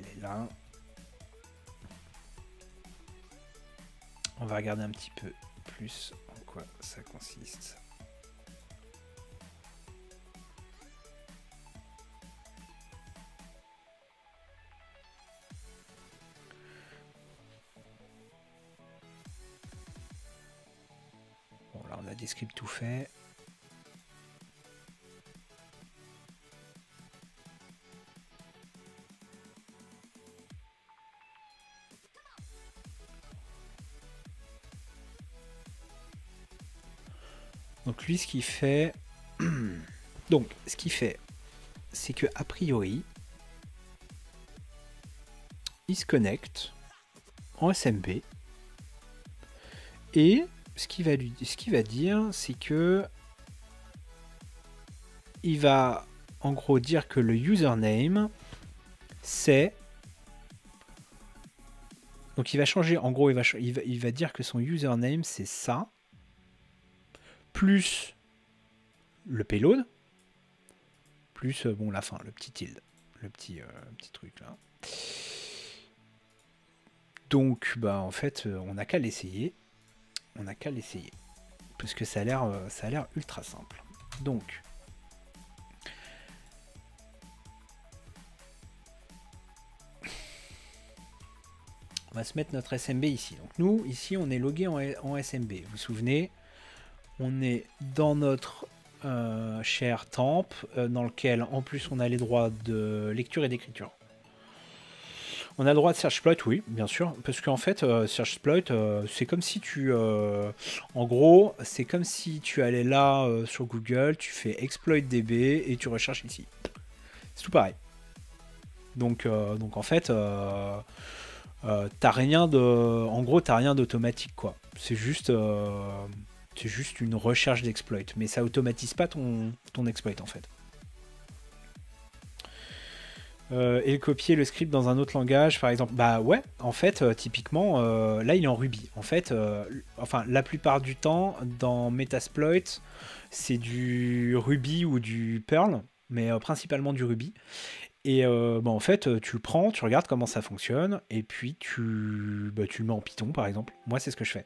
est là. On va regarder un petit peu plus en quoi ça consiste. Bon, là on a des scripts tout faits. Donc lui, ce qu'il fait, c'est que a priori, il se connecte en SMB et ce qu'il va dire, c'est que il va en gros dire que le username c'est, donc il va changer, en gros il va dire que son username c'est ça plus le payload plus bon la fin, le petit tilde, le petit truc là. Donc bah en fait on n'a qu'à l'essayer. Parce que ça a l'air ultra simple. Donc On va se mettre notre SMB ici. Donc nous, ici, on est logué en SMB. Vous vous souvenez, on est dans notre cher temp, dans lequel, en plus, on a les droits de lecture et d'écriture. On a le droit de search exploit, oui, bien sûr, parce qu'en fait, search exploit, c'est comme si tu... en gros, c'est comme si tu allais là sur Google, tu fais exploit DB et tu recherches ici. C'est tout pareil. Donc en fait... t'as rien de, en gros, t'as rien d'automatique, quoi. C'est juste une recherche d'exploit, mais ça automatise pas ton exploit en fait. Et copier le script dans un autre langage, par exemple. Bah ouais, en fait, typiquement, là il est en Ruby. En fait, enfin la plupart du temps dans Metasploit, c'est du Ruby ou du Perl, mais principalement du Ruby. Et bah en fait, tu le prends, tu regardes comment ça fonctionne, et puis tu le mets en Python, par exemple. Moi, c'est ce que je fais.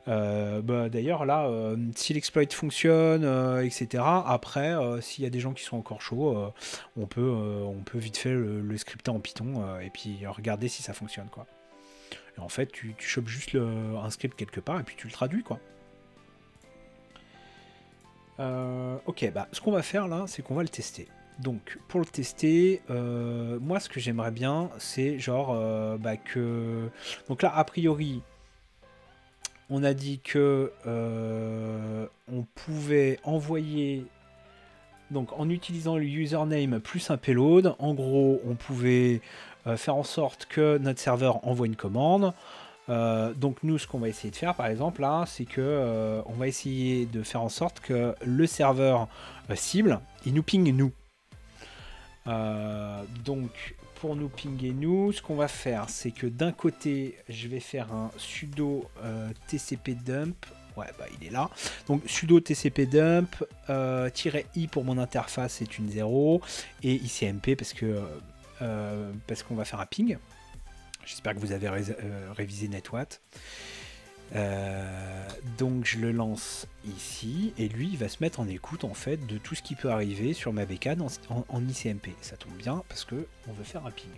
D'ailleurs, là, si l'exploit fonctionne, etc., après, s'il y a des gens qui sont encore chauds, on peut vite fait le scripter en Python, et puis regarder si ça fonctionne, quoi. Et en fait, tu chopes juste un script quelque part, et puis tu le traduis, quoi. Ok, bah, ce qu'on va faire, là, c'est qu'on va le tester. Donc, pour le tester, moi, ce que j'aimerais bien, c'est genre que... Donc là, a priori, on a dit que on pouvait envoyer... Donc, en utilisant le username plus un payload, en gros, on pouvait faire en sorte que notre serveur envoie une commande. Donc nous, ce qu'on va essayer de faire, par exemple, là, c'est que on va essayer de faire en sorte que le serveur cible, il nous ping nous. Donc pour nous pinguer nous, ce qu'on va faire, c'est que d'un côté, je vais faire un sudo tcp dump. Ouais, bah il est là. Donc sudo tcp dump -i pour mon interface, c'est une 0 et icmp parce qu'on va faire un ping. J'espère que vous avez révisé NetWatt. Donc je le lance ici et lui il va se mettre en écoute en fait de tout ce qui peut arriver sur ma bécane en ICMP. Ça tombe bien parce que on veut faire un ping.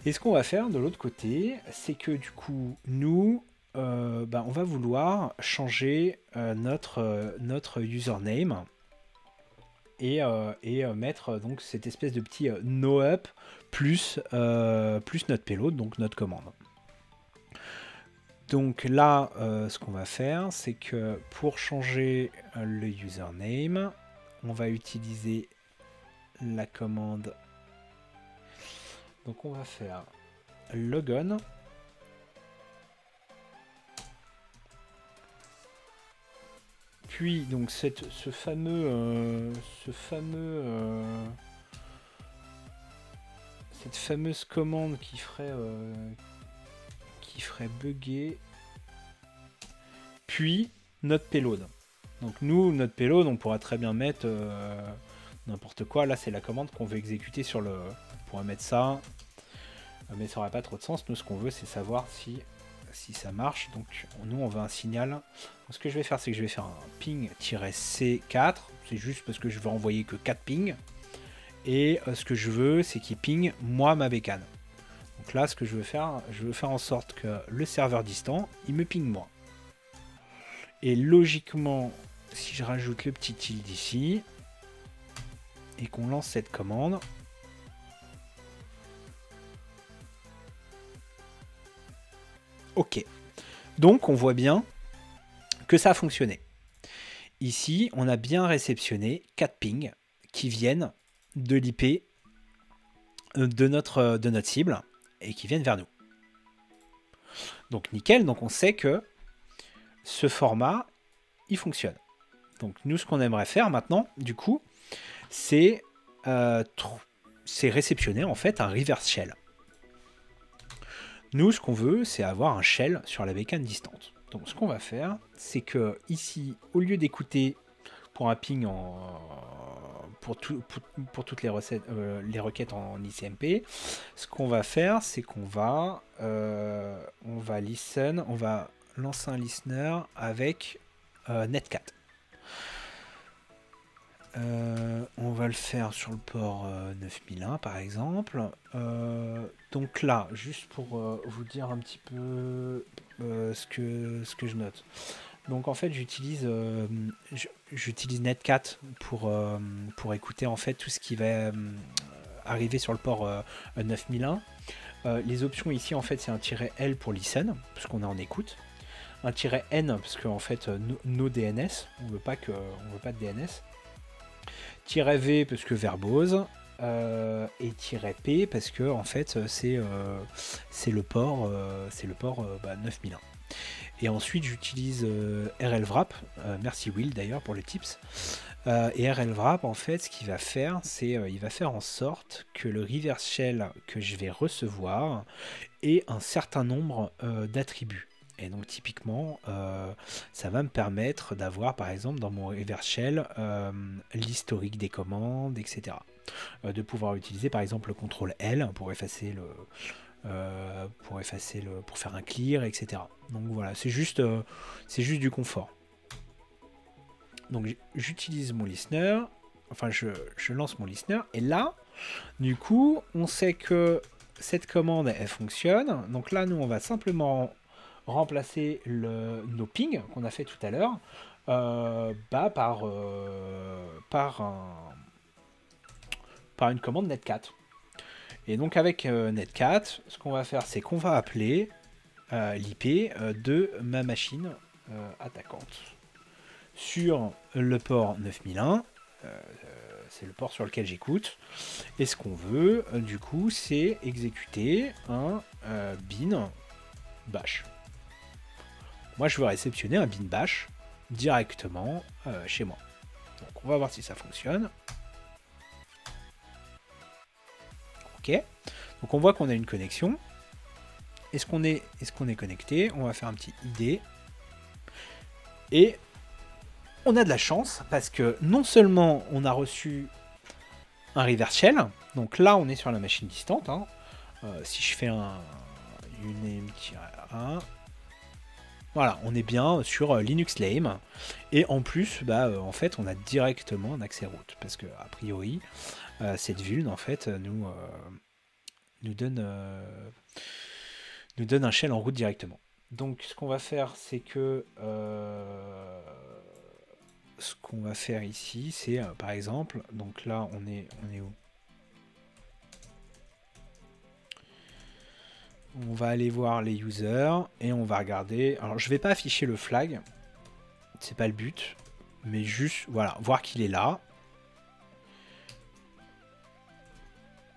Et ce qu'on va faire de l'autre côté, c'est que du coup nous on va vouloir changer notre username et mettre donc cette espèce de petit no-up plus notre payload, donc notre commande. Donc là, ce qu'on va faire, c'est que pour changer le username, on va utiliser la commande. Donc on va faire logon. Puis donc cette fameuse commande qui ferait bugger, puis notre payload. Donc nous, notre payload, on pourra très bien mettre n'importe quoi. Là, c'est la commande qu'on veut exécuter sur le... On pourra mettre ça, mais ça n'aura pas trop de sens. Nous, ce qu'on veut, c'est savoir si ça marche. Donc nous, on veut un signal. Donc, ce que je vais faire, c'est que je vais faire un ping-C4. C'est juste parce que je veux envoyer que 4 pings. Et ce que je veux, c'est qu'il ping moi ma bécane. Donc là, ce que je veux faire en sorte que le serveur distant, il me ping moi. Et logiquement, si je rajoute le petit tilde ici, et qu'on lance cette commande, ok. Donc on voit bien que ça a fonctionné. Ici, on a bien réceptionné 4 pings qui viennent de l'IP de notre cible et qui viennent vers nous. Donc nickel, donc on sait que ce format, il fonctionne. Donc nous, ce qu'on aimerait faire maintenant, du coup, c'est réceptionner en fait un reverse shell. Nous, ce qu'on veut, c'est avoir un shell sur la bécane distante. Donc ce qu'on va faire, c'est que ici, au lieu d'écouter pour un ping pour toutes les requêtes en ICMP, ce qu'on va faire, c'est qu'on va listen, on va lancer un listener avec Netcat. On va le faire sur le port 9001 par exemple. Donc là, juste pour vous dire un petit peu ce que je note. Donc en fait, j'utilise Netcat pour écouter en fait tout ce qui va arriver sur le port 9001. Les options ici en fait c'est un "-L" pour listen, parce qu'on est en écoute. Un "-N" parce que en fait nos DNS, on veut pas de DNS. "-V" parce que verbose. Et "-P" parce que en fait c'est le port 9001. Et ensuite j'utilise RLWrap, merci Will d'ailleurs pour les tips. Et RLWrap en fait ce qu'il va faire c'est il va faire en sorte que le reverse shell que je vais recevoir ait un certain nombre d'attributs. Et donc typiquement, ça va me permettre d'avoir par exemple dans mon reverse shell l'historique des commandes, etc. De pouvoir utiliser par exemple le CTRL L pour effacer pour faire un clear, etc. Donc voilà, c'est juste du confort. Donc j'utilise mon listener, enfin je lance mon listener, et là, du coup, on sait que cette commande, elle fonctionne. Donc là, nous, on va simplement remplacer nos pings qu'on a fait tout à l'heure par une commande netcat. Et donc avec netcat, ce qu'on va faire, c'est qu'on va appeler l'IP de ma machine attaquante sur le port 9001. C'est le port sur lequel j'écoute. Et ce qu'on veut, du coup, c'est exécuter un bin bash. Moi, je veux réceptionner un bin bash directement chez moi. Donc, on va voir si ça fonctionne. Ok. Donc, on voit qu'on a une connexion. Est-ce qu'on est connecté? On va faire un petit ID. Et on a de la chance parce que non seulement on a reçu un reverse shell, donc là on est sur la machine distante. Hein. Si je fais un uname-1, voilà, on est bien sur Linux Lame. Et en plus, en fait, on a directement un accès root parce que a priori, cette vuln en fait nous donne un shell en route directement. Donc ce qu'on va faire, c'est que ce qu'on va faire ici, c'est par exemple, donc là on est où? On va aller voir les users et on va regarder. Alors je vais pas afficher le flag, c'est pas le but, mais juste voilà, voir qu'il est là.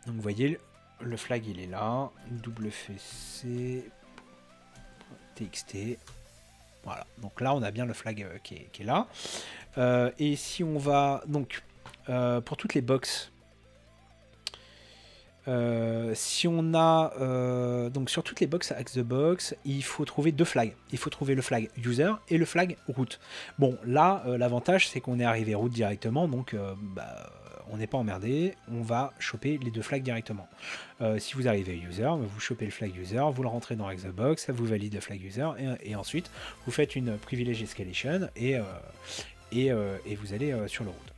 Donc vous voyez, le flag il est là, wc txt. Voilà, donc là on a bien le flag qui est là. Et si on va donc pour toutes les box, si on a donc sur toutes les box à Axe the Box, il faut trouver deux flags. Il faut trouver le flag user et le flag root. Bon, là, l'avantage c'est qu'on est arrivé root directement, donc on n'est pas emmerdé. On va choper les deux flags directement. Si vous arrivez user, vous chopez le flag user, vous le rentrez dans Axe the Box, ça vous valide le flag user, et ensuite vous faites une privilege escalation et vous allez sur le root.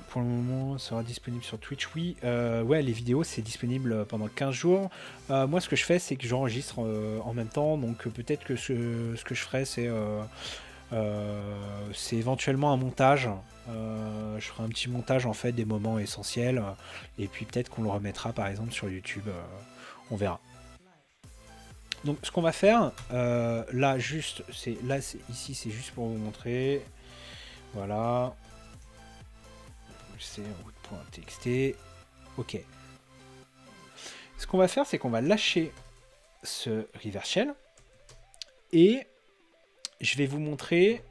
Pour le moment, ça sera disponible sur Twitch. Oui, ouais, les vidéos, c'est disponible pendant 15 jours. Moi, ce que je fais, c'est que j'enregistre en même temps. Donc, peut-être que ce que je ferai, c'est éventuellement un montage. Je ferai un petit montage, en fait, des moments essentiels. Et puis, peut-être qu'on le remettra, par exemple, sur YouTube. On verra. Donc, ce qu'on va faire, là, juste, ici, c'est juste pour vous montrer. Voilà. C'est route.txt. Ok. Ce qu'on va faire, c'est qu'on va lâcher ce reverse shell et je vais vous montrer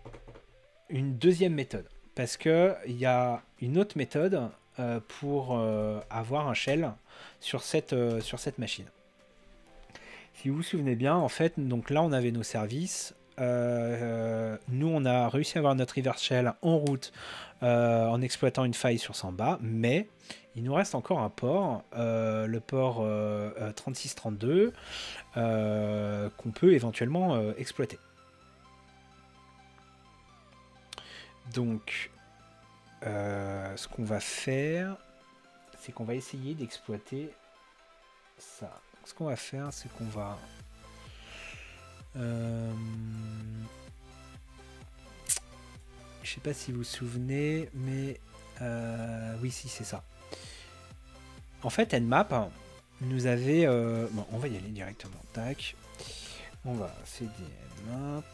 une deuxième méthode parce que il y a une autre méthode pour avoir un shell sur cette machine. Si vous vous souvenez bien, en fait, donc là on avait nos services. Nous on a réussi à avoir notre reverse shell en route en exploitant une faille sur Samba, mais il nous reste encore un port, le port 3632, qu'on peut éventuellement exploiter. Donc, ce qu'on va faire, c'est qu'on va essayer d'exploiter ça. Donc, ce qu'on va faire, c'est qu'on va... je sais pas si vous vous souvenez, mais... oui, si, c'est ça. En fait, Nmap nous avait... bon, on va y aller directement. Tac. On va cd Nmap.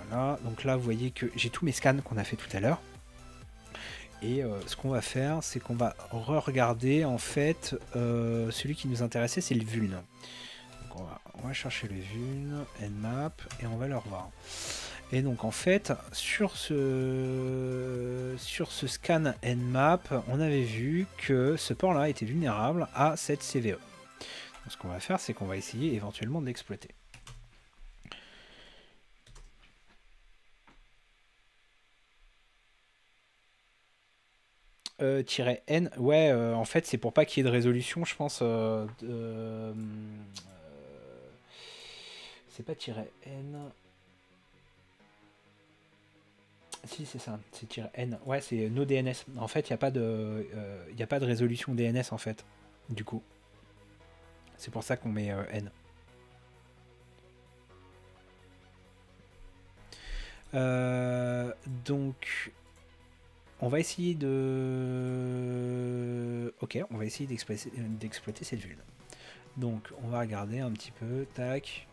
Voilà. Donc là, vous voyez que j'ai tous mes scans qu'on a fait tout à l'heure. Et ce qu'on va faire, c'est qu'on va re-regarder, en fait, celui qui nous intéressait, c'est le vuln. Donc on va chercher le vuln, Nmap, et on va le revoir. Et donc en fait, sur ce scan Nmap, on avait vu que ce port-là était vulnérable à cette CVE. Donc ce qu'on va faire, c'est qu'on va essayer éventuellement de l'exploiter. -N, ouais, en fait, c'est pour pas qu'il y ait de résolution, je pense. C'est pas -N. Si, c'est ça, c'est -N. Ouais, c'est no DNS. En fait, il n'y a pas de résolution DNS, en fait, du coup. C'est pour ça qu'on met N. Donc, on va essayer de... Ok, on va essayer d'exploiter cette vulne. Donc, on va regarder un petit peu, tac.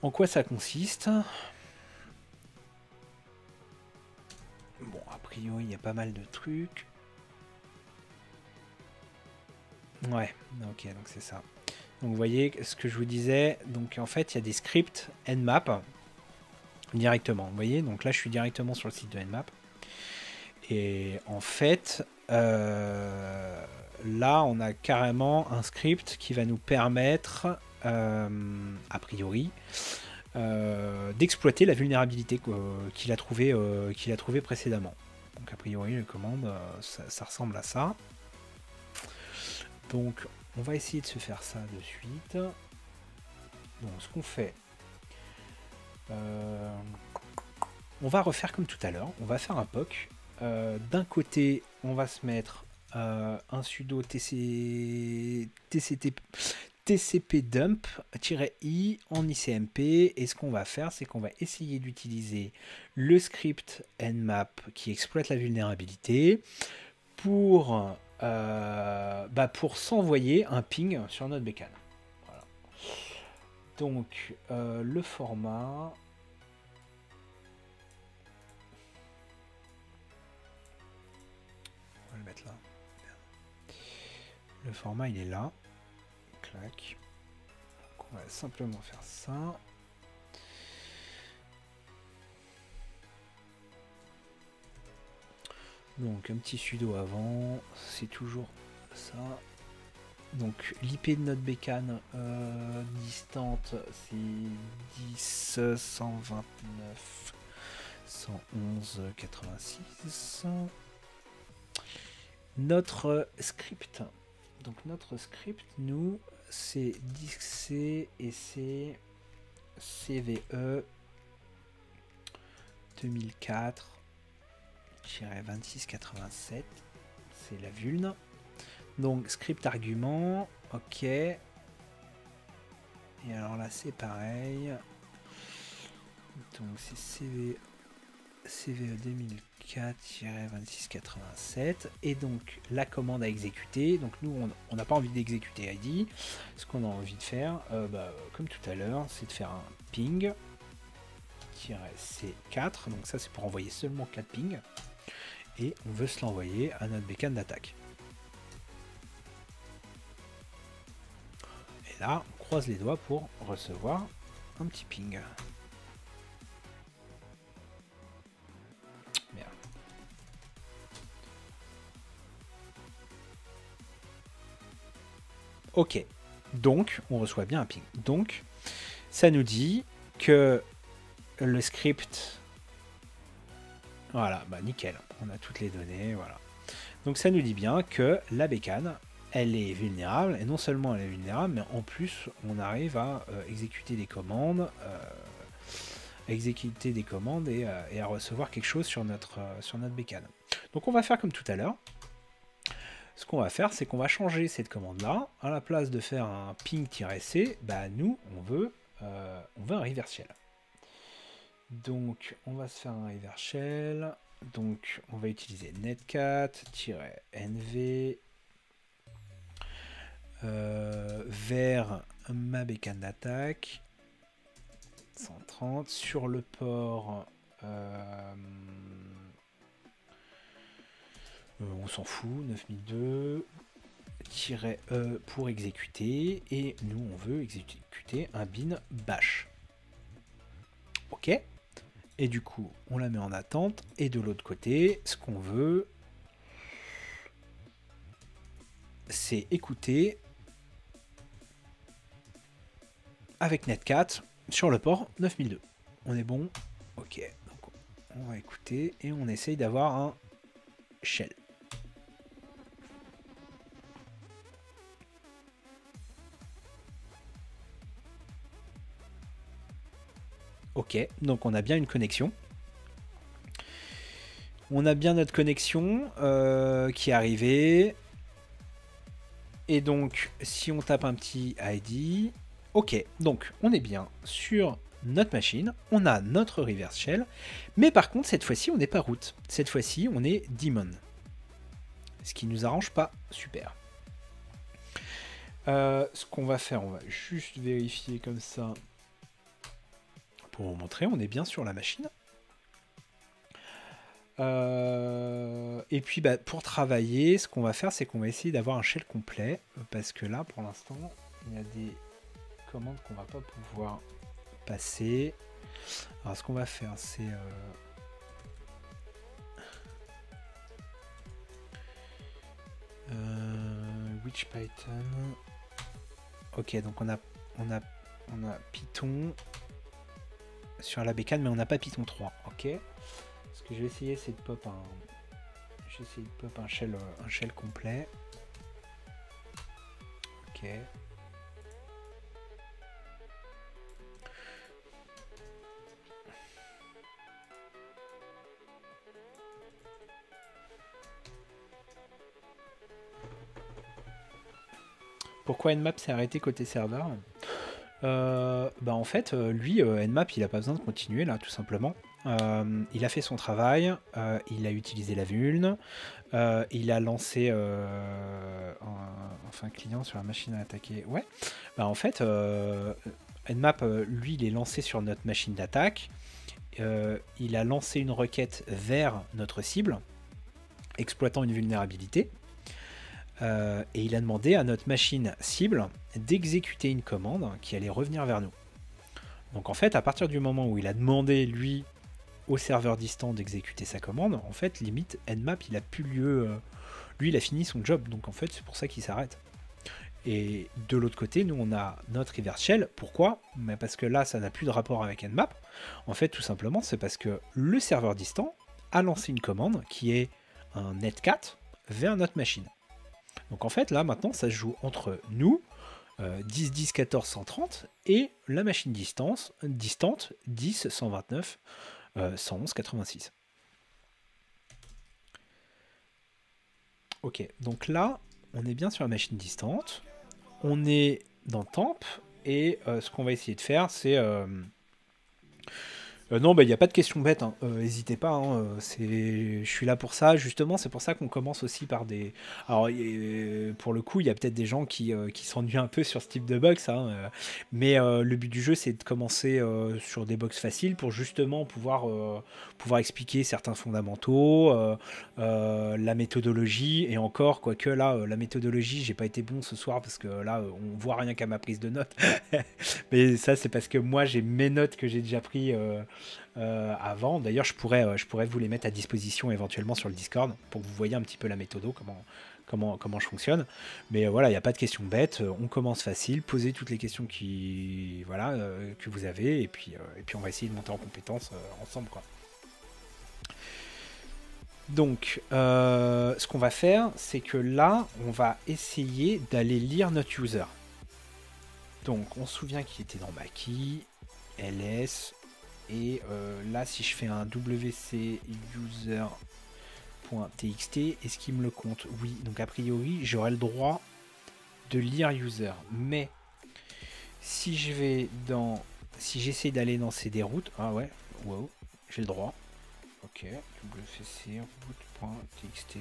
En quoi ça consiste? Bon, a priori, il y a pas mal de trucs. Ouais, ok, donc c'est ça. Donc vous voyez ce que je vous disais. Donc en fait, il y a des scripts Nmap directement. Vous voyez, donc là, je suis directement sur le site de Nmap. Et en fait, là, on a carrément un script qui va nous permettre, a priori, d'exploiter la vulnérabilité qu'il a trouvée précédemment. Donc a priori, les commandes, ça ressemble à ça. Donc on va essayer de se faire ça de suite. Donc ce qu'on fait, on va refaire comme tout à l'heure. On va faire un POC. D'un côté, on va se mettre un sudo tcp dump-i en ICMP, et ce qu'on va faire, c'est qu'on va essayer d'utiliser le script nmap qui exploite la vulnérabilité pour s'envoyer un ping sur notre bécane. Voilà. Donc le format... On va le mettre là. Le format, il est là. Clac. Donc, on va simplement faire ça. Donc un petit sudo avant, c'est toujours ça. Donc l'IP de notre bécane distante, c'est 10 129 111 86. Notre script, donc notre script, nous, c'est DixC et c'est CVE 2004-2687, c'est la vulne. Donc script argument, ok. Et alors là c'est pareil. Donc c'est CVE 2004-2687. Et donc la commande à exécuter. Donc nous on n'a pas envie d'exécuter ID. Ce qu'on a envie de faire, comme tout à l'heure, c'est de faire un ping C4. Donc ça c'est pour envoyer seulement 4 pings. Et on veut se l'envoyer à notre bécane d'attaque. Et là, on croise les doigts pour recevoir un petit ping. Merde. Ok. Donc, on reçoit bien un ping. Donc, ça nous dit que le script... Voilà, bah nickel. On a toutes les données, voilà. Donc, ça nous dit bien que la bécane... elle est vulnérable, et non seulement elle est vulnérable, mais en plus on arrive à exécuter des commandes exécuter des commandes et à recevoir quelque chose sur notre bécane. Donc on va faire comme tout à l'heure. Ce qu'on va faire, c'est qu'on va changer cette commande-là. À la place de faire un ping-c, bah nous, on veut un reverse shell. Donc, on va se faire un reverse shell. Donc, on va utiliser netcat-nv vers ma bécane d'attaque 130 sur le port. On s'en fout, 9002 -e pour exécuter, et nous on veut exécuter un bin bash. Ok, et du coup on la met en attente, et de l'autre côté ce qu'on veut c'est écouter avec netcat sur le port 9002. On est bon? Ok, donc on va écouter et on essaye d'avoir un shell. Ok, donc on a bien une connexion. On a bien notre connexion qui est arrivée. Et donc, si on tape un petit ID, ok, donc on est bien sur notre machine, on a notre reverse shell, mais par contre, cette fois-ci, on n'est pas root. Cette fois-ci, on est daemon. Ce qui nous arrange pas super. Ce qu'on va faire, on va juste vérifier comme ça pour vous montrer, on est bien sur la machine. Et puis bah, pour travailler, ce qu'on va faire, c'est qu'on va essayer d'avoir un shell complet, parce que là, pour l'instant, il y a des commandes qu'on va pas pouvoir passer. Alors ce qu'on va faire, c'est which Python. Ok, donc on a Python sur la bécane, mais on n'a pas Python 3. Ok. Ce que je vais essayer, c'est de pop un shell complet. Ok. Pourquoi Nmap s'est arrêté côté serveur? Bah en fait, lui, Nmap, il a pas besoin de continuer là, tout simplement. Il a fait son travail, il a utilisé la vuln, il a lancé un client sur la machine à attaquer. Ouais, bah en fait, Nmap, lui, il est lancé sur notre machine d'attaque. Il a lancé une requête vers notre cible, exploitant une vulnérabilité. Et il a demandé à notre machine cible d'exécuter une commande qui allait revenir vers nous. Donc en fait, à partir du moment où il a demandé, lui, au serveur distant d'exécuter sa commande, en fait, limite, Nmap, il a plus lieu... lui, il a fini son job, donc en fait, c'est pour ça qu'il s'arrête. Et de l'autre côté, nous, on a notre reverse shell. Pourquoi? Mais parce que là, ça n'a plus de rapport avec Nmap. En fait, tout simplement, c'est parce que le serveur distant a lancé une commande qui est un netcat vers notre machine. Donc en fait, là, maintenant, ça se joue entre nous, 10, 10, 14, 130, et la machine distante, 10, 129, 111, 86. Ok, donc là, on est bien sur la machine distante, on est dans temp, et ce qu'on va essayer de faire, c'est... non, il n'y a pas de questions bêtes, hein. N'hésitez pas, hein, je suis là pour ça, justement, c'est pour ça qu'on commence aussi par des... Alors, pour le coup, il y a peut-être des gens qui s'ennuient un peu sur ce type de box, hein, mais le but du jeu, c'est de commencer sur des box faciles pour justement pouvoir expliquer certains fondamentaux, la méthodologie, et encore, quoique là, la méthodologie, j'ai pas été bon ce soir, parce que là, on voit rien qu'à ma prise de notes, mais ça, c'est parce que moi, j'ai mes notes que j'ai déjà pris... avant. D'ailleurs, je pourrais vous les mettre à disposition éventuellement sur le Discord pour que vous voyez un petit peu la méthode, comment je fonctionne. Mais voilà, il n'y a pas de questions bêtes. On commence facile, posez toutes les questions que vous avez, et puis on va essayer de monter en compétence ensemble, quoi. Donc, ce qu'on va faire, c'est que là, on va essayer d'aller lire notre user. Donc, on se souvient qu'il était dans Maki, ls, Et là, si je fais un wc user.txt, est-ce qu'il me le compte? Oui, donc a priori, j'aurai le droit de lire user. Mais si je vais dans... Si j'essaie d'aller dans ces déroutes... Ah ouais, wow, j'ai le droit. Ok, wc root.txt.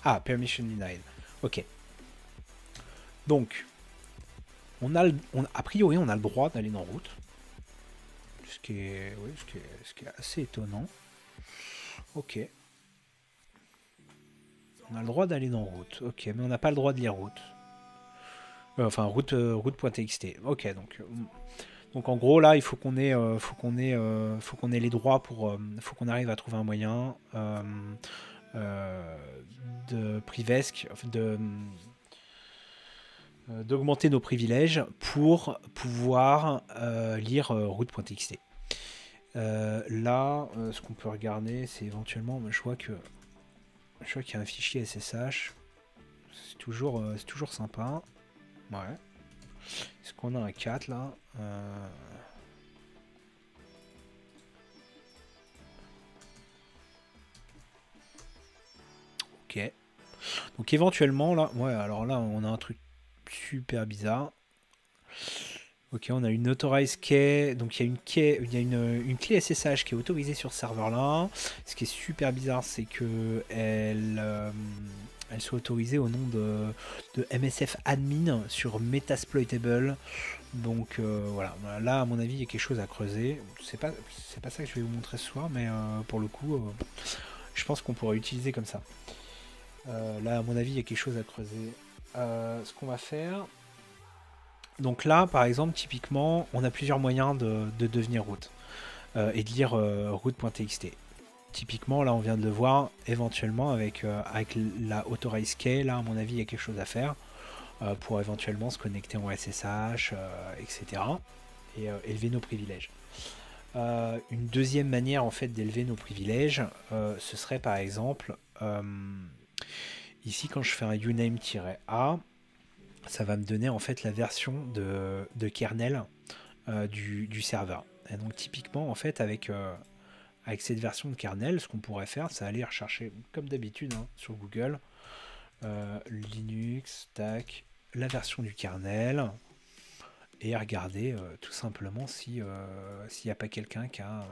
Ah, permission denied. Ok. Donc, a priori, on a le droit d'aller dans route. Ce qui est assez étonnant. Ok. On a le droit d'aller dans route. Ok, mais on n'a pas le droit de lire route. Enfin, route.txt. Ok, donc en gros là, il faut qu'on ait, faut qu'on ait les droits pour, faut qu'on arrive à trouver un moyen de privesque, d'augmenter nos privilèges pour pouvoir lire route.txt. Là, ce qu'on peut regarder, c'est éventuellement, je vois qu'il y a un fichier SSH. C'est toujours sympa. Ouais. Est-ce qu'on a un 4 là Ok. Donc éventuellement là, ouais, alors là on a un truc super bizarre. Ok, on a une authorized key, donc il y a une clé SSH qui est autorisée sur ce serveur là. Ce qui est super bizarre, c'est que elle soit autorisée au nom de MSF admin sur Metasploitable. Donc voilà, là à mon avis il y a quelque chose à creuser. C'est pas ça que je vais vous montrer ce soir, mais pour le coup, je pense qu'on pourrait utiliser comme ça. Là à mon avis il y a quelque chose à creuser. Ce qu'on va faire. Donc là, par exemple, typiquement, on a plusieurs moyens de devenir root et de lire root.txt. Typiquement, là, on vient de le voir, éventuellement, avec la authorized key, là, à mon avis, il y a quelque chose à faire pour éventuellement se connecter en SSH, etc. et élever nos privilèges. Une deuxième manière, en fait, d'élever nos privilèges, ce serait, par exemple, ici, quand je fais un uname-a, ça va me donner en fait la version de kernel du serveur. Et donc typiquement en fait avec cette version de kernel, ce qu'on pourrait faire, c'est aller rechercher comme d'habitude sur Google Linux, tac, la version du kernel et regarder tout simplement si s'il n'y a pas quelqu'un qui a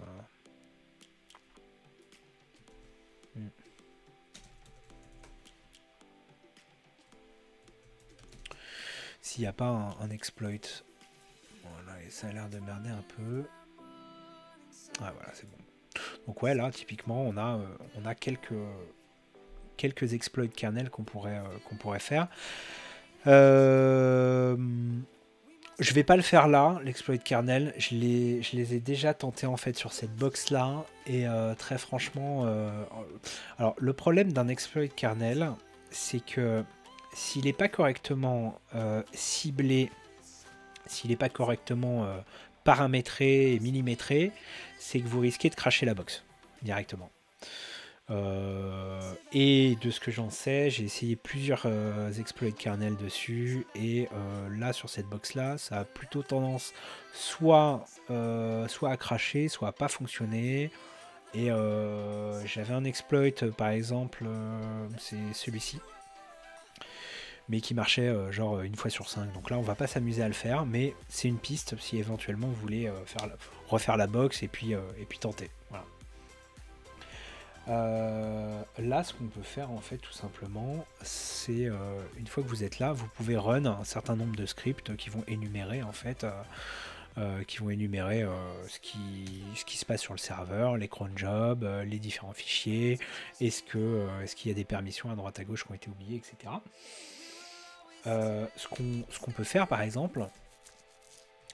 s'il n'y a pas un exploit. Voilà, et ça a l'air de merder un peu. Ah voilà, c'est bon. Donc ouais, là, typiquement, on a quelques exploits kernel qu'on pourrait faire. Je vais pas le faire là, l'exploit kernel. Je les ai déjà tentés en fait sur cette box là. Et très franchement, alors le problème d'un exploit kernel, c'est que s'il n'est pas correctement ciblé, s'il n'est pas correctement paramétré et millimétré, c'est que vous risquez de cracher la box directement. Et de ce que j'en sais, j'ai essayé plusieurs exploits kernel dessus et là sur cette box là, ça a plutôt tendance soit à cracher, soit à pas fonctionner. Et j'avais un exploit par exemple, c'est celui-ci, mais qui marchait genre une fois sur 5. Donc là, on va pas s'amuser à le faire, mais c'est une piste si éventuellement vous voulez refaire la box et puis tenter. Voilà. Là, ce qu'on peut faire en fait, tout simplement, c'est une fois que vous êtes là, vous pouvez run un certain nombre de scripts qui vont énumérer en fait. Ce qui se passe sur le serveur, les cron jobs, les différents fichiers, est-ce qu'il y a des permissions à droite à gauche qui ont été oubliées, etc. Ce qu'on peut faire par exemple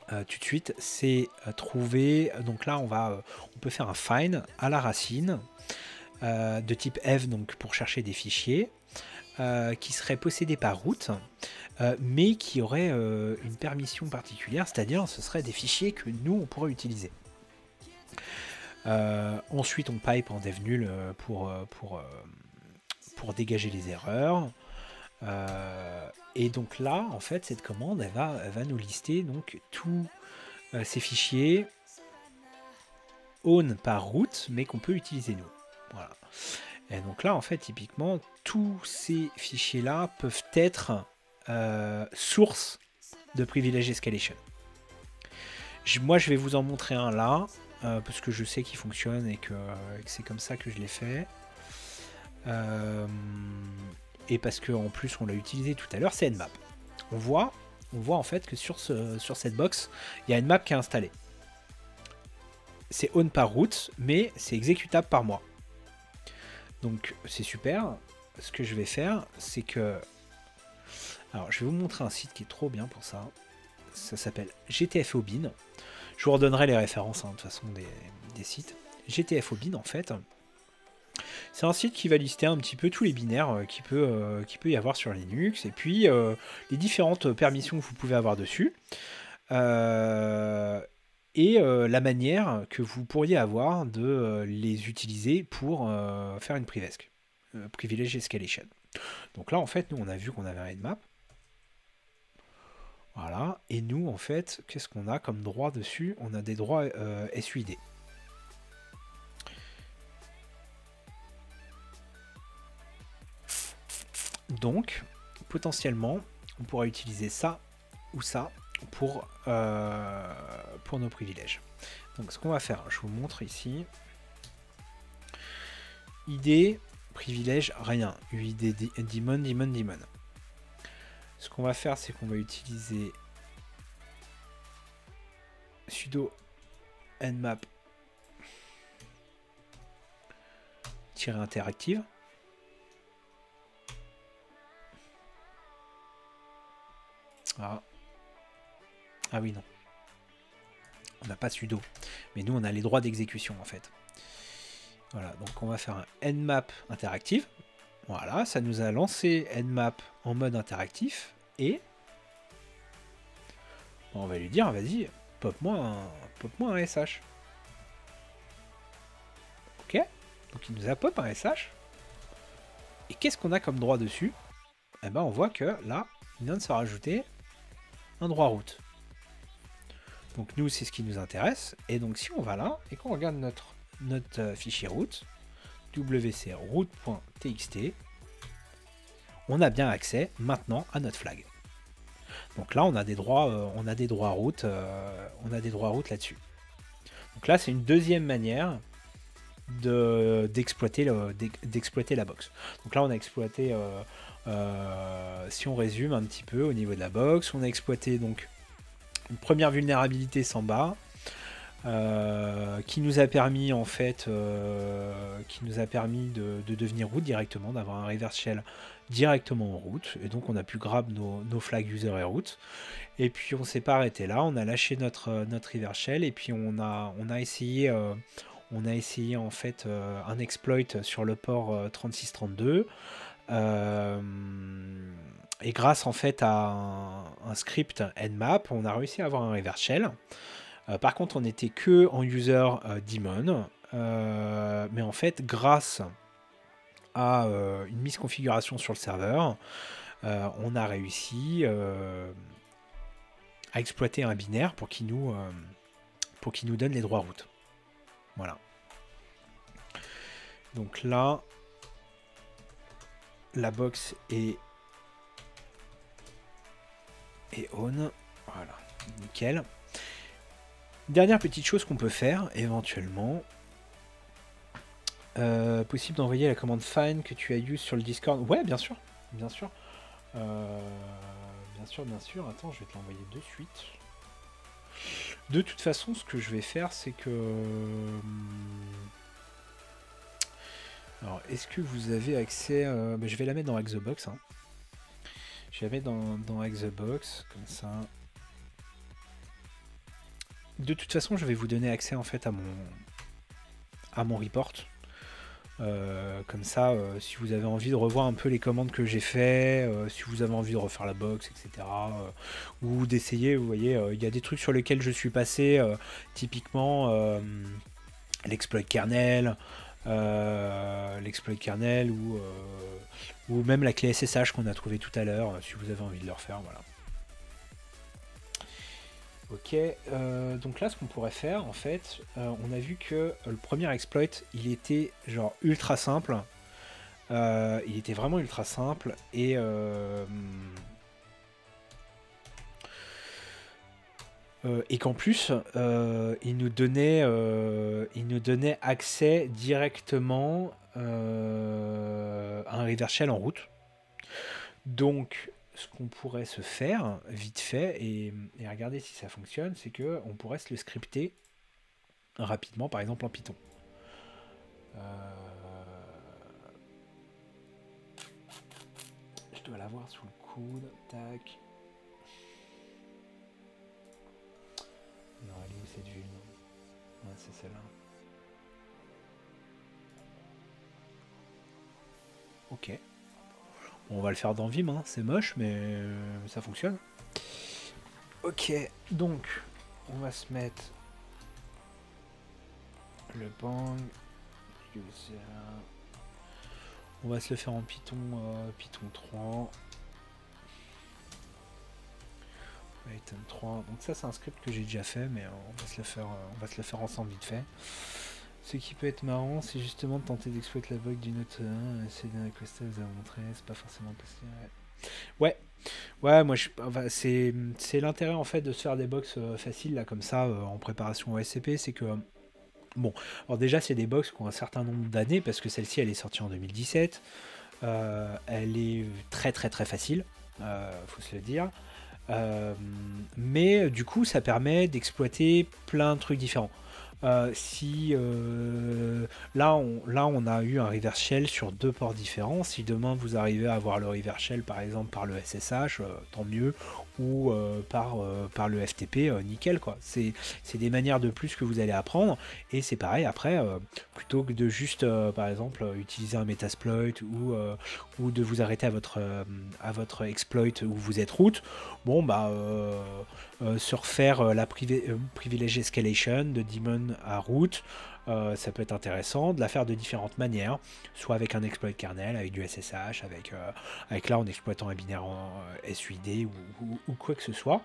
tout de suite, c'est trouver, donc là on peut faire un find à la racine de type f, donc pour chercher des fichiers qui seraient possédés par root, mais qui auraient une permission particulière, c'est-à-dire ce seraient des fichiers que nous on pourrait utiliser. Ensuite on pipe en dev nul pour dégager les erreurs. Et donc là, en fait, cette commande, elle va nous lister donc tous ces fichiers own par root, mais qu'on peut utiliser nous. Voilà. Et donc là, en fait, typiquement, tous ces fichiers-là peuvent être source de privilege escalation. Moi, je vais vous en montrer un là, parce que je sais qu'il fonctionne et que c'est comme ça que je l'ai fait. Et parce qu'en plus, on l'a utilisé tout à l'heure, c'est Nmap. On voit en fait que sur cette box, il y a Nmap qui est installé. C'est own par root, mais c'est exécutable par moi. Donc c'est super. Ce que je vais faire, c'est que... Alors, je vais vous montrer un site qui est trop bien pour ça. Ça s'appelle GTFOBin. Je vous redonnerai les références, hein, de toute façon, des sites. GTFOBin, en fait, c'est un site qui va lister un petit peu tous les binaires qu'il peut y avoir sur Linux, et puis les différentes permissions que vous pouvez avoir dessus, et la manière que vous pourriez avoir de les utiliser pour faire une privilege escalation. Donc là, en fait, nous, on a vu qu'on avait un Nmap. Voilà. Et nous, en fait, qu'est-ce qu'on a comme droit dessus? On a des droits SUID. Donc, potentiellement, on pourra utiliser ça ou ça pour nos privilèges. Donc, ce qu'on va faire, je vous montre ici. ID, privilège, rien. UID, daemon. Ce qu'on va faire, c'est qu'on va utiliser sudo nmap -interactive. Ah oui, non. On n'a pas sudo. Mais nous, on a les droits d'exécution, en fait. Voilà, donc on va faire un nmap interactive. Voilà, ça nous a lancé nmap en mode interactif. Et on va lui dire, vas-y, pop-moi un SH. Ok, donc il nous a pop un SH. Et qu'est-ce qu'on a comme droit dessus? Eh ben, on voit que là, il vient de se rajouter un droit root. Donc nous, c'est ce qui nous intéresse. Et donc si on va là, et qu'on regarde notre fichier root, wc root.txt, on a bien accès maintenant à notre flag. Donc là, on a des droits root là-dessus. Donc là, c'est une deuxième manière d'exploiter la box. Donc là, on a exploité, si on résume un petit peu au niveau de la box, on a exploité donc une première vulnérabilité Samba, qui nous a permis en fait, de devenir root directement, d'avoir un reverse shell directement en root, et donc on a pu grab nos flags user et root, et puis on s'est pas arrêté là, on a lâché notre reverse shell, et puis on a essayé en fait un exploit sur le port 3632, et grâce en fait à un script nmap, on a réussi à avoir un reverse shell. Par contre, on n'était que en user daemon, mais en fait, grâce à une misconfiguration sur le serveur, on a réussi à exploiter un binaire pour qu'il nous donne les droits root. Voilà. Donc là, la box est on. Voilà, nickel. Dernière petite chose qu'on peut faire, éventuellement, possible d'envoyer la commande find que tu as use sur le Discord. Ouais, bien sûr, bien sûr. Bien sûr. Attends, je vais te l'envoyer de suite. De toute façon, ce que je vais faire, c'est que... Alors, est-ce que vous avez accès... je vais la mettre dans Hack the Box. Hein. Je vais la mettre dans Hack the Box, comme ça. De toute façon, je vais vous donner accès en fait à mon report. Comme ça, si vous avez envie de revoir un peu les commandes que j'ai fait, si vous avez envie de refaire la box, etc. Ou d'essayer, vous voyez, il y a des trucs sur lesquels je suis passé, typiquement l'exploit kernel, ou même la clé SSH qu'on a trouvé tout à l'heure, si vous avez envie de le refaire, voilà. Ok, donc là ce qu'on pourrait faire en fait, on a vu que le premier exploit il était genre ultra simple, il était vraiment ultra simple et qu'en plus il nous donnait accès directement à un reverse shell en route. Donc, ce qu'on pourrait se faire, vite fait, et regarder si ça fonctionne, c'est que on pourrait se le scripter rapidement, par exemple en Python. Euh, Je dois l'avoir sous le coude. Tac. Non, elle est où cette vue? Ouais, c'est celle-là. Ok. Bon, on va le faire dans Vim, hein. C'est moche, mais ça fonctionne. Ok, donc, on va se mettre le bang, user. On va se le faire en Python, Python 3. Python 3. Donc ça c'est un script que j'ai déjà fait, mais on va se le faire ensemble vite fait. Ce qui peut être marrant, c'est justement de tenter d'exploiter la bug d'une autre. C'est d'un request vous a montré, c'est pas forcément possible. Ouais, ouais, moi enfin, c'est l'intérêt en fait de se faire des box faciles là comme ça en préparation au SCP, c'est que bon, alors déjà c'est des box qui ont un certain nombre d'années parce que celle-ci elle est sortie en 2017. Elle est très très très facile, faut se le dire. Mais du coup, ça permet d'exploiter plein de trucs différents. Si là, on a eu un reverse shell sur deux ports différents. Si demain vous arrivez à avoir le reverse shell, par exemple par le SSH, tant mieux, ou par le FTP, nickel quoi. C'est des manières de plus que vous allez apprendre. Et c'est pareil après, plutôt que de juste, par exemple, utiliser un Metasploit ou de vous arrêter à votre exploit où vous êtes root. Bon bah se refaire la privilege escalation de daemon à root, ça peut être intéressant de la faire de différentes manières, soit avec un exploit kernel, avec du SSH, avec là en exploitant un binaire en SUID ou quoi que ce soit.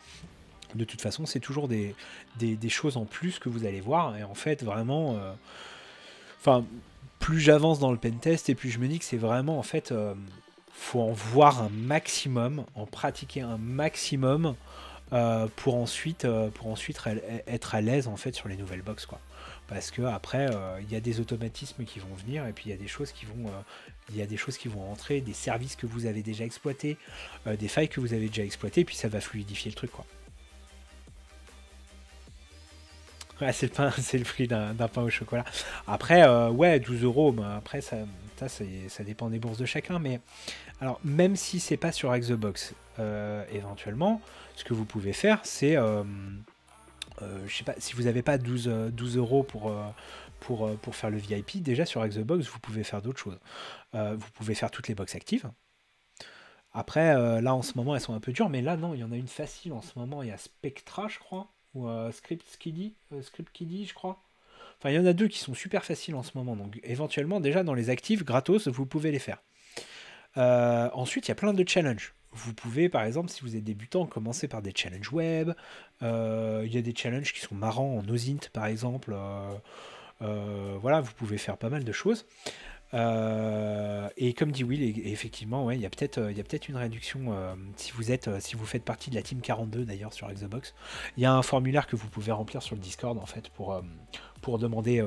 De toute façon, c'est toujours des choses en plus que vous allez voir, et en fait vraiment enfin plus j'avance dans le pentest et plus je me dis que c'est vraiment en fait faut en voir un maximum, en pratiquer un maximum pour ensuite être à l'aise en fait sur les nouvelles box quoi. Parce que après il y a des automatismes qui vont venir et puis il y a des choses qui vont entrer, des services que vous avez déjà exploités, des failles que vous avez déjà exploitées, puis ça va fluidifier le truc quoi. Ouais, c'est le pain, c'est le prix d'un pain au chocolat. Après, ouais, 12 euros, bah, après, ça dépend des bourses de chacun. Mais alors, même si c'est pas sur Xbox, éventuellement, ce que vous pouvez faire, c'est, je sais pas, si vous n'avez pas 12 euros pour faire le VIP, déjà sur Xbox, vous pouvez faire d'autres choses. Vous pouvez faire toutes les box actives. Après, là, en ce moment, elles sont un peu dures, mais là, non, il y en a une facile en ce moment. Il y a Spectra, je crois, ou Script Kiddie, je crois. Enfin, il y en a deux qui sont super faciles en ce moment. Donc, éventuellement, déjà, dans les actifs, gratos, vous pouvez les faire. Ensuite, il y a plein de challenges. Vous pouvez, par exemple, si vous êtes débutant, commencer par des challenges web. Il y a des challenges qui sont marrants en OSINT, par exemple. Voilà, vous pouvez faire pas mal de choses. Et comme dit Will, effectivement, ouais, il y a peut-être une réduction si vous faites partie de la team 42 d'ailleurs sur Xbox. Il y a un formulaire que vous pouvez remplir sur le Discord en fait pour demander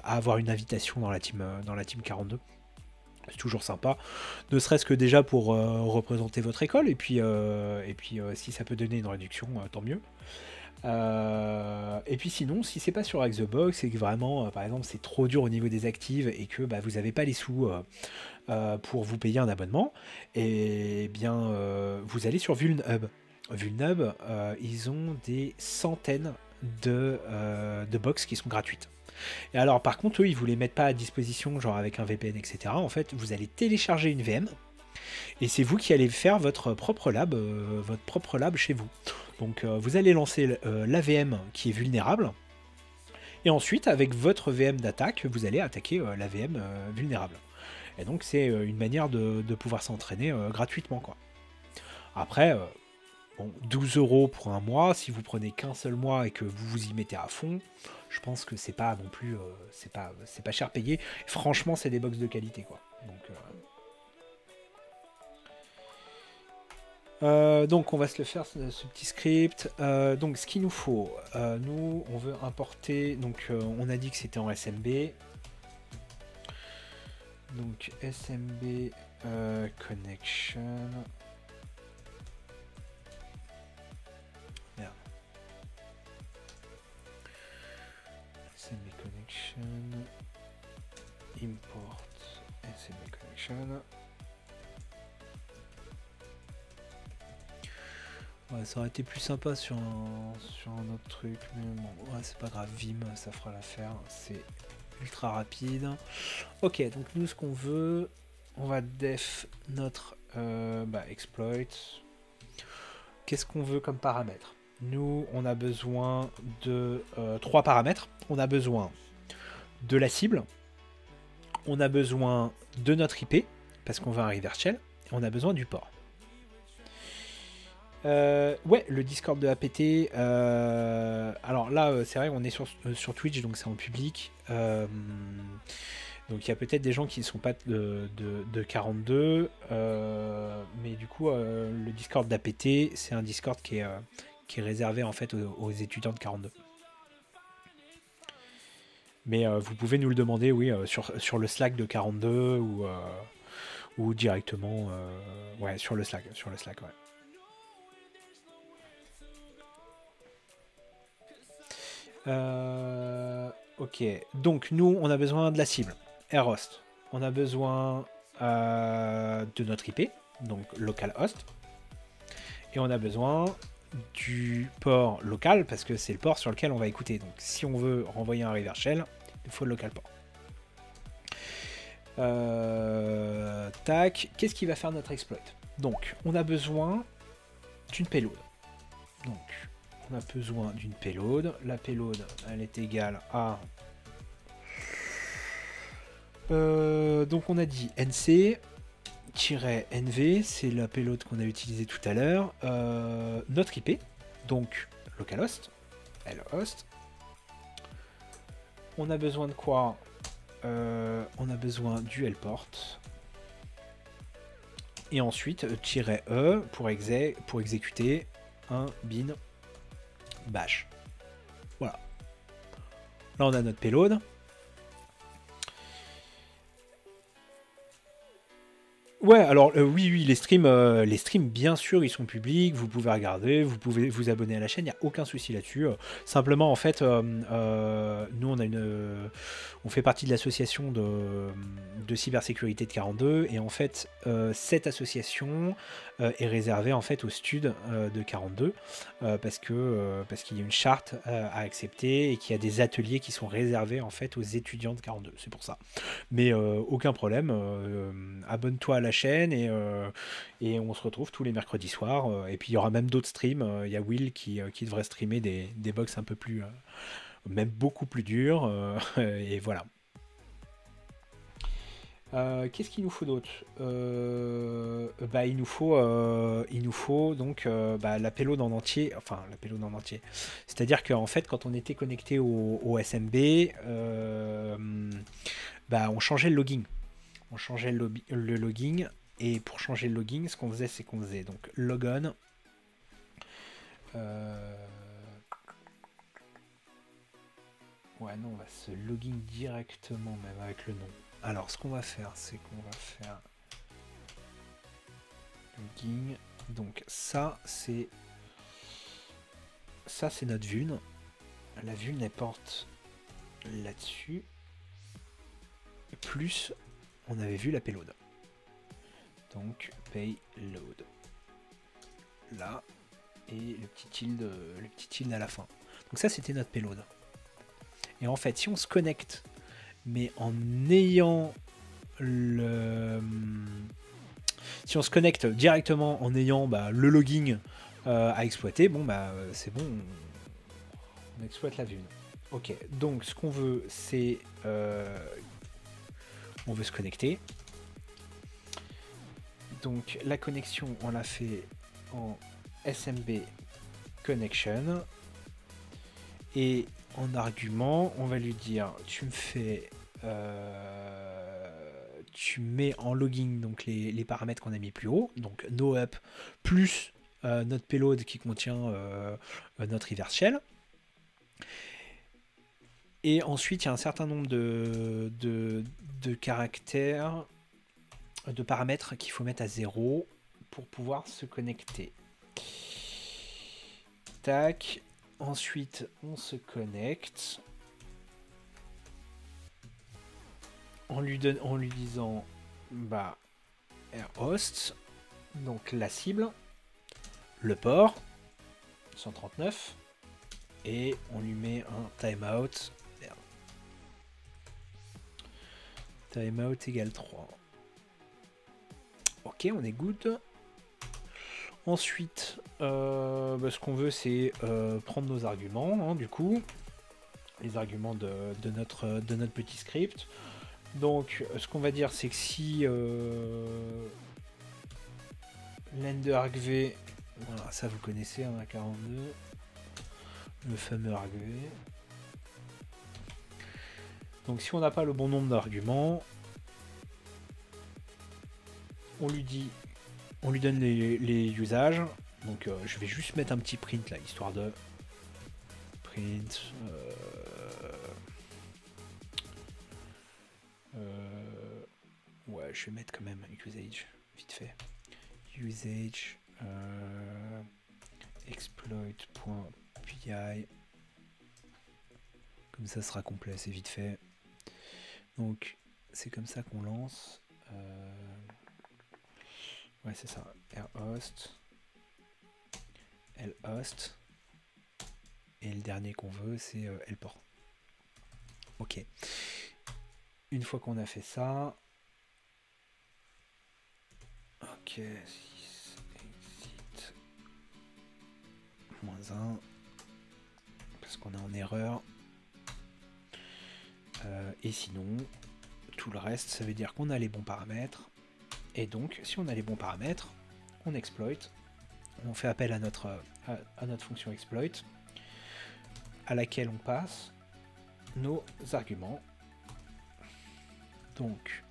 à avoir une invitation dans la team 42. C'est toujours sympa, ne serait-ce que déjà pour représenter votre école et puis si ça peut donner une réduction, tant mieux. Et puis sinon, si c'est pas sur Xbox et que vraiment, par exemple, c'est trop dur au niveau des actives et que bah, vous n'avez pas les sous pour vous payer un abonnement, et bien vous allez sur Vulnhub. Vulnhub, ils ont des centaines de box qui sont gratuites. Et alors, par contre, eux, ils vous les mettent pas à disposition, genre avec un VPN, etc. En fait, vous allez télécharger une VM et c'est vous qui allez faire votre propre lab chez vous. Donc vous allez lancer la VM qui est vulnérable, et ensuite avec votre VM d'attaque, vous allez attaquer la VM vulnérable. Et donc c'est une manière de pouvoir s'entraîner gratuitement quoi. Après, Bon, 12 € pour un mois, si vous prenez qu'un seul mois et que vous vous y mettez à fond, je pense que c'est pas non plus, c'est pas cher payé. Franchement, c'est des box de qualité, quoi. Donc on va se le faire, ce petit script. Donc ce qu'il nous faut, nous on veut importer, donc on a dit que c'était en SMB. Donc SMB connection. Merde. SMB connection. Import SMB connection. Ouais, ça aurait été plus sympa sur un autre truc, mais bon, ouais, c'est pas grave, Vim, ça fera l'affaire, c'est ultra rapide. Ok, donc nous, ce qu'on veut, on va def notre exploit. Qu'est-ce qu'on veut comme paramètre? Nous, on a besoin de 3 paramètres. On a besoin de la cible, on a besoin de notre IP, parce qu'on veut un reverse shell, et on a besoin du port. Ouais, le Discord de APT. Alors là, c'est vrai, on est sur Twitch, donc c'est en public. Donc il y a peut-être des gens qui ne sont pas de 42. Mais du coup, le Discord d'APT, c'est un Discord qui est réservé en fait aux étudiants de 42. Mais vous pouvez nous le demander, oui, sur le Slack de 42 ou directement ouais, sur le Slack, ouais. Ok, donc nous on a besoin de la cible, airhost. On a besoin de notre IP, donc localhost. Et on a besoin du port local parce que c'est le port sur lequel on va écouter. Donc si on veut renvoyer un reverse shell, il faut le local port. Tac, qu'est-ce qui va faire notre exploit? Donc on a besoin d'une payload. Donc on a besoin d'une payload. La payload, elle est égale à... donc on a dit nc-nv, c'est la payload qu'on a utilisée tout à l'heure. Notre IP, donc localhost, lhost. On a besoin de quoi? On a besoin du lport. Et ensuite, -e pour exécuter un bin bash. Voilà. Là, on a notre payload. Ouais, alors oui, les streams, bien sûr, ils sont publics. Vous pouvez regarder, vous pouvez vous abonner à la chaîne. Il n'y a aucun souci là-dessus. Simplement, en fait, nous, on fait partie de l'association de cybersécurité de 42, et en fait, cette association est réservée en fait au stud de 42 parce qu'il y a une charte à accepter et qu'il y a des ateliers qui sont réservés en fait aux étudiants de 42. C'est pour ça. Mais aucun problème. Abonne-toi à la chaîne et on se retrouve tous les mercredis soirs. Et puis il y aura même d'autres streams. Il y a Will qui devrait streamer des box un peu plus, même beaucoup plus durs. Et voilà. Qu'est-ce qu'il nous faut d'autre? Il nous faut donc la payload en entier. Enfin, la payload en entier. C'est-à-dire qu'en fait, quand on était connecté au SMB, on changeait le logging. On changeait le logging. Et pour changer le logging, ce qu'on faisait, c'est qu'on faisait donc logon. Ouais, non, on va se logging directement, même avec le nom. Alors, ce qu'on va faire, c'est qu'on va faire logging. Donc, ça, c'est notre vuln. La vuln, elle porte là-dessus. Plus, on avait vu la payload. Donc, payload. Là. Et le petit tilde à la fin. Donc ça, c'était notre payload. Et en fait, si on se connecte, mais en ayant si on se connecte directement en ayant le logging à exploiter, c'est bon, on exploite la vuln. Ok, donc ce qu'on veut, c'est on veut se connecter. Donc la connexion, on l'a fait en SMB connection. Et en argument, on va lui dire, tu me fais, tu mets en logging donc les paramètres qu'on a mis plus haut, donc no-up plus notre payload qui contient notre reverse shell. Et ensuite, il y a un certain nombre de caractères, de paramètres qu'il faut mettre à 0 pour pouvoir se connecter. Tac. Ensuite, on se connecte en lui disant bah, host, donc la cible, le port 139, et on lui met un timeout. Timeout égale 3. Ok, on est good. Ensuite, ce qu'on veut, c'est prendre nos arguments, hein, du coup, les arguments de notre petit script. Donc, ce qu'on va dire, c'est que si lender argv, voilà, ça vous connaissez, hein, 42, le fameux argv. Donc, si on n'a pas le bon nombre d'arguments, on lui donne les usages. Donc je vais juste mettre un petit print là, histoire de print ouais, je vais mettre quand même usage vite fait, usage exploit.py, comme ça sera complet, c'est vite fait. Donc c'est comme ça qu'on lance. Ouais, c'est ça. rhost, lhost, et le dernier qu'on veut, c'est lport. Ok. Une fois qu'on a fait ça, ok, 6, exit, -1, parce qu'on est en erreur. Et sinon, tout le reste, ça veut dire qu'on a les bons paramètres. Et donc, si on a les bons paramètres, on exploit, on fait appel à notre fonction exploit, à laquelle on passe nos arguments. Donc,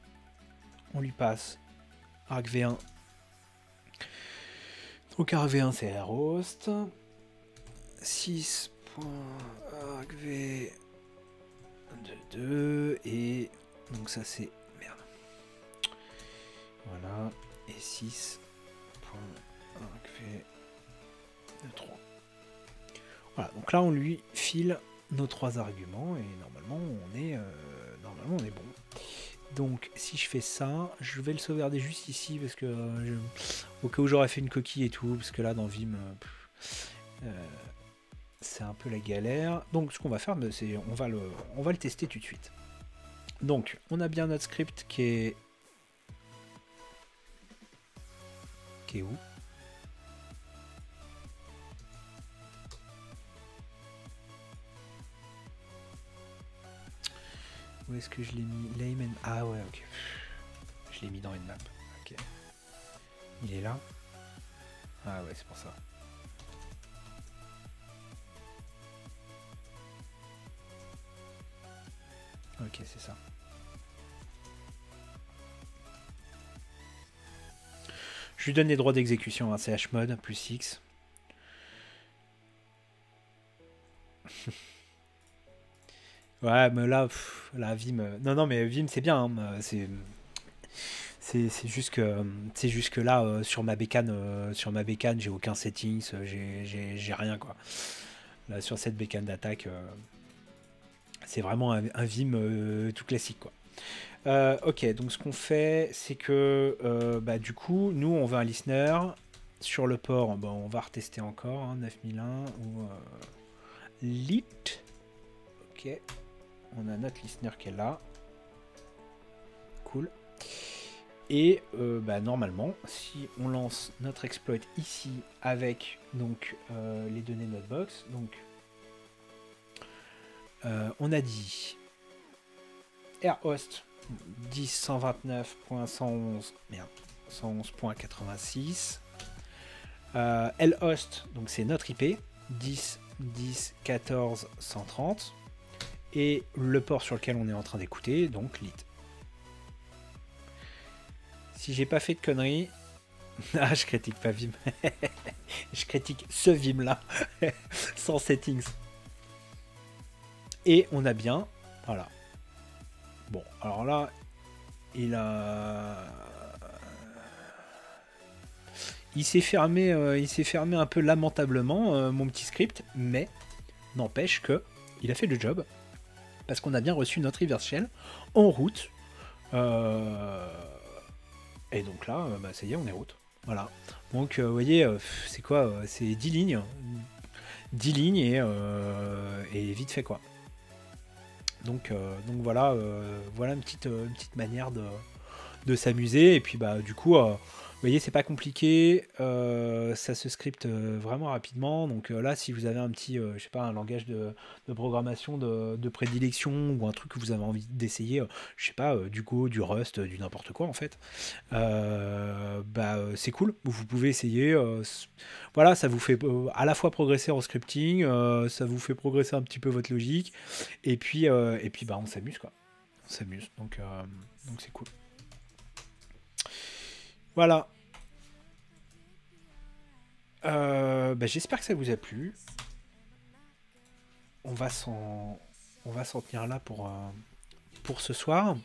on lui passe argv1. Donc argv1 c'est rhost, 6.argv2, et donc ça c'est merde. Voilà, et 6.argv3. Voilà, donc là on lui file nos 3 arguments et normalement on est bon. Donc si je fais ça, je vais le sauvegarder juste ici parce que au cas où j'aurais fait une coquille et tout, parce que là dans Vim c'est un peu la galère. Donc ce qu'on va faire, c'est on va le tester tout de suite. Donc on a bien notre script qui est où? Où est-ce que je l'ai mis? Layman. Ah ouais, ok. Je l'ai mis dans une map. Ok. Il est là? Ah ouais, c'est pour ça. Ok, c'est ça. Je lui donne les droits d'exécution, hein, c'est hmod plus X. Ouais, mais là, Vim. Non, mais Vim, c'est bien. Hein, c'est juste que là, sur ma bécane, j'ai aucun settings, j'ai rien, quoi. Là, sur cette bécane d'attaque, c'est vraiment un Vim tout classique, quoi. Ok, donc ce qu'on fait, c'est que du coup, nous, on veut un listener. Sur le port, on va retester encore, hein, 9001 ou lit. Ok, on a notre listener qui est là. Cool. Et normalement, si on lance notre exploit ici avec donc les données de notre box, donc on a dit rhost 10.129.111, merde, 111.86, Lhost, donc c'est notre IP, 10, 10, 14, 130. Et le port sur lequel on est en train d'écouter, donc lit. Si j'ai pas fait de conneries... Ah, je critique pas Vim. Je critique ce Vim là. Sans settings. Et on a bien... Voilà. Bon, alors là, il s'est fermé un peu lamentablement, mon petit script, mais n'empêche que il a fait le job, parce qu'on a bien reçu notre reverse shell en route. Et donc là, ça y est, on est route. Voilà. Donc, vous voyez, c'est quoi c'est 10 lignes. 10 lignes et vite fait, quoi. Donc voilà, voilà une petite manière de s'amuser. Et puis, du coup, vous voyez, c'est pas compliqué. Ça se scripte vraiment rapidement. Donc là, si vous avez un petit, je sais pas, un langage de programmation de prédilection ou un truc que vous avez envie d'essayer, je sais pas, du Go, du Rust, du n'importe quoi en fait, c'est cool. Vous pouvez essayer. Voilà, ça vous fait à la fois progresser en scripting, ça vous fait progresser un petit peu votre logique, et puis on s'amuse quoi. On s'amuse. Donc c'est cool. Voilà. J'espère que ça vous a plu. On va s'en tenir là pour ce soir.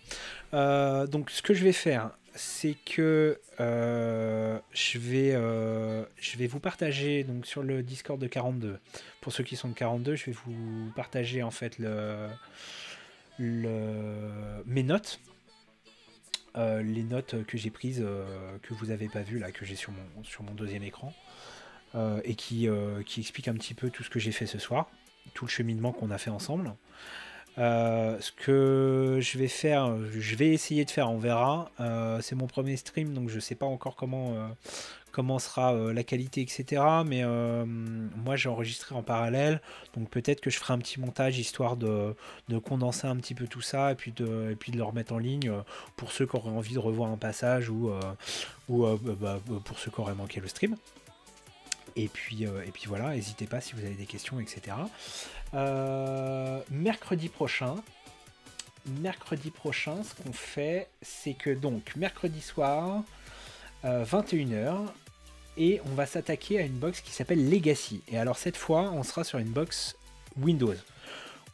Donc ce que je vais faire, c'est que je vais vous partager donc sur le Discord de 42. Pour ceux qui sont de 42, je vais vous partager en fait mes notes. Les notes que j'ai prises, que vous n'avez pas vues là, que j'ai sur mon deuxième écran, et qui expliquent un petit peu tout ce que j'ai fait ce soir, tout le cheminement qu'on a fait ensemble. Ce que je vais faire, je vais essayer de faire, on verra. C'est mon premier stream, donc je sais pas encore comment sera la qualité, etc. Mais moi j'ai enregistré en parallèle, donc peut-être que je ferai un petit montage histoire de condenser un petit peu tout ça et puis de le remettre en ligne pour ceux qui auraient envie de revoir un passage ou pour ceux qui auraient manqué le stream. Et puis voilà, n'hésitez pas si vous avez des questions, etc. Mercredi prochain, ce qu'on fait, c'est que donc mercredi soir, 21h, et on va s'attaquer à une box qui s'appelle Legacy. Et alors cette fois, on sera sur une box Windows.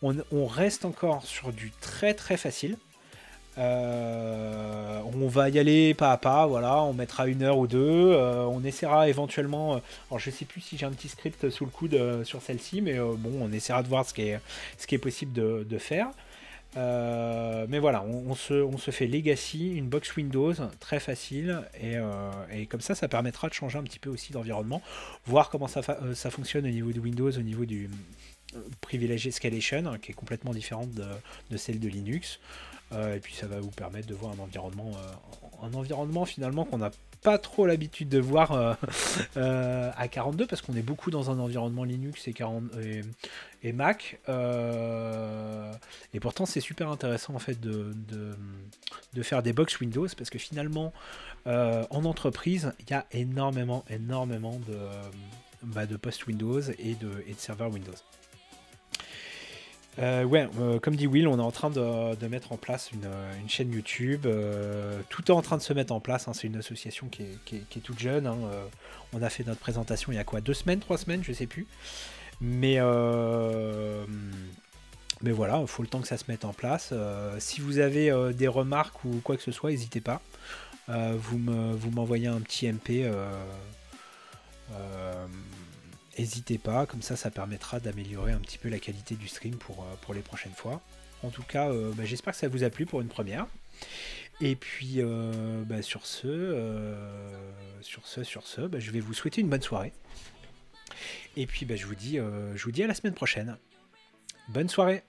On reste encore sur du très très facile. On va y aller pas à pas, voilà, on mettra 1 heure ou 2, on essaiera éventuellement, alors je sais plus si j'ai un petit script sous le coude sur celle-ci, mais bon, on essaiera de voir ce qui est possible de faire. Mais voilà, on se fait Legacy, une box Windows, très facile, et comme ça permettra de changer un petit peu aussi d'environnement, voir comment ça fonctionne au niveau de Windows, au niveau du privilégié Escalation, qui est complètement différente de celle de Linux. Et puis ça va vous permettre de voir un environnement finalement qu'on n'a pas trop l'habitude de voir à 42, parce qu'on est beaucoup dans un environnement Linux et Mac, et pourtant c'est super intéressant en fait de faire des box Windows, parce que finalement en entreprise il y a énormément de postes Windows et de serveurs Windows. Comme dit Will, on est en train de mettre en place une chaîne YouTube. Tout est en train de se mettre en place, hein. C'est une association qui est toute jeune, hein. On a fait notre présentation il y a quoi, 2 semaines, 3 semaines, je sais plus. Mais voilà, il faut le temps que ça se mette en place. Si vous avez des remarques ou quoi que ce soit, n'hésitez pas. Vous m'envoyez un petit MP. N'hésitez pas, comme ça permettra d'améliorer un petit peu la qualité du stream pour les prochaines fois. En tout cas, j'espère que ça vous a plu pour une première. Et puis sur ce, je vais vous souhaiter une bonne soirée. Et puis je vous dis à la semaine prochaine. Bonne soirée.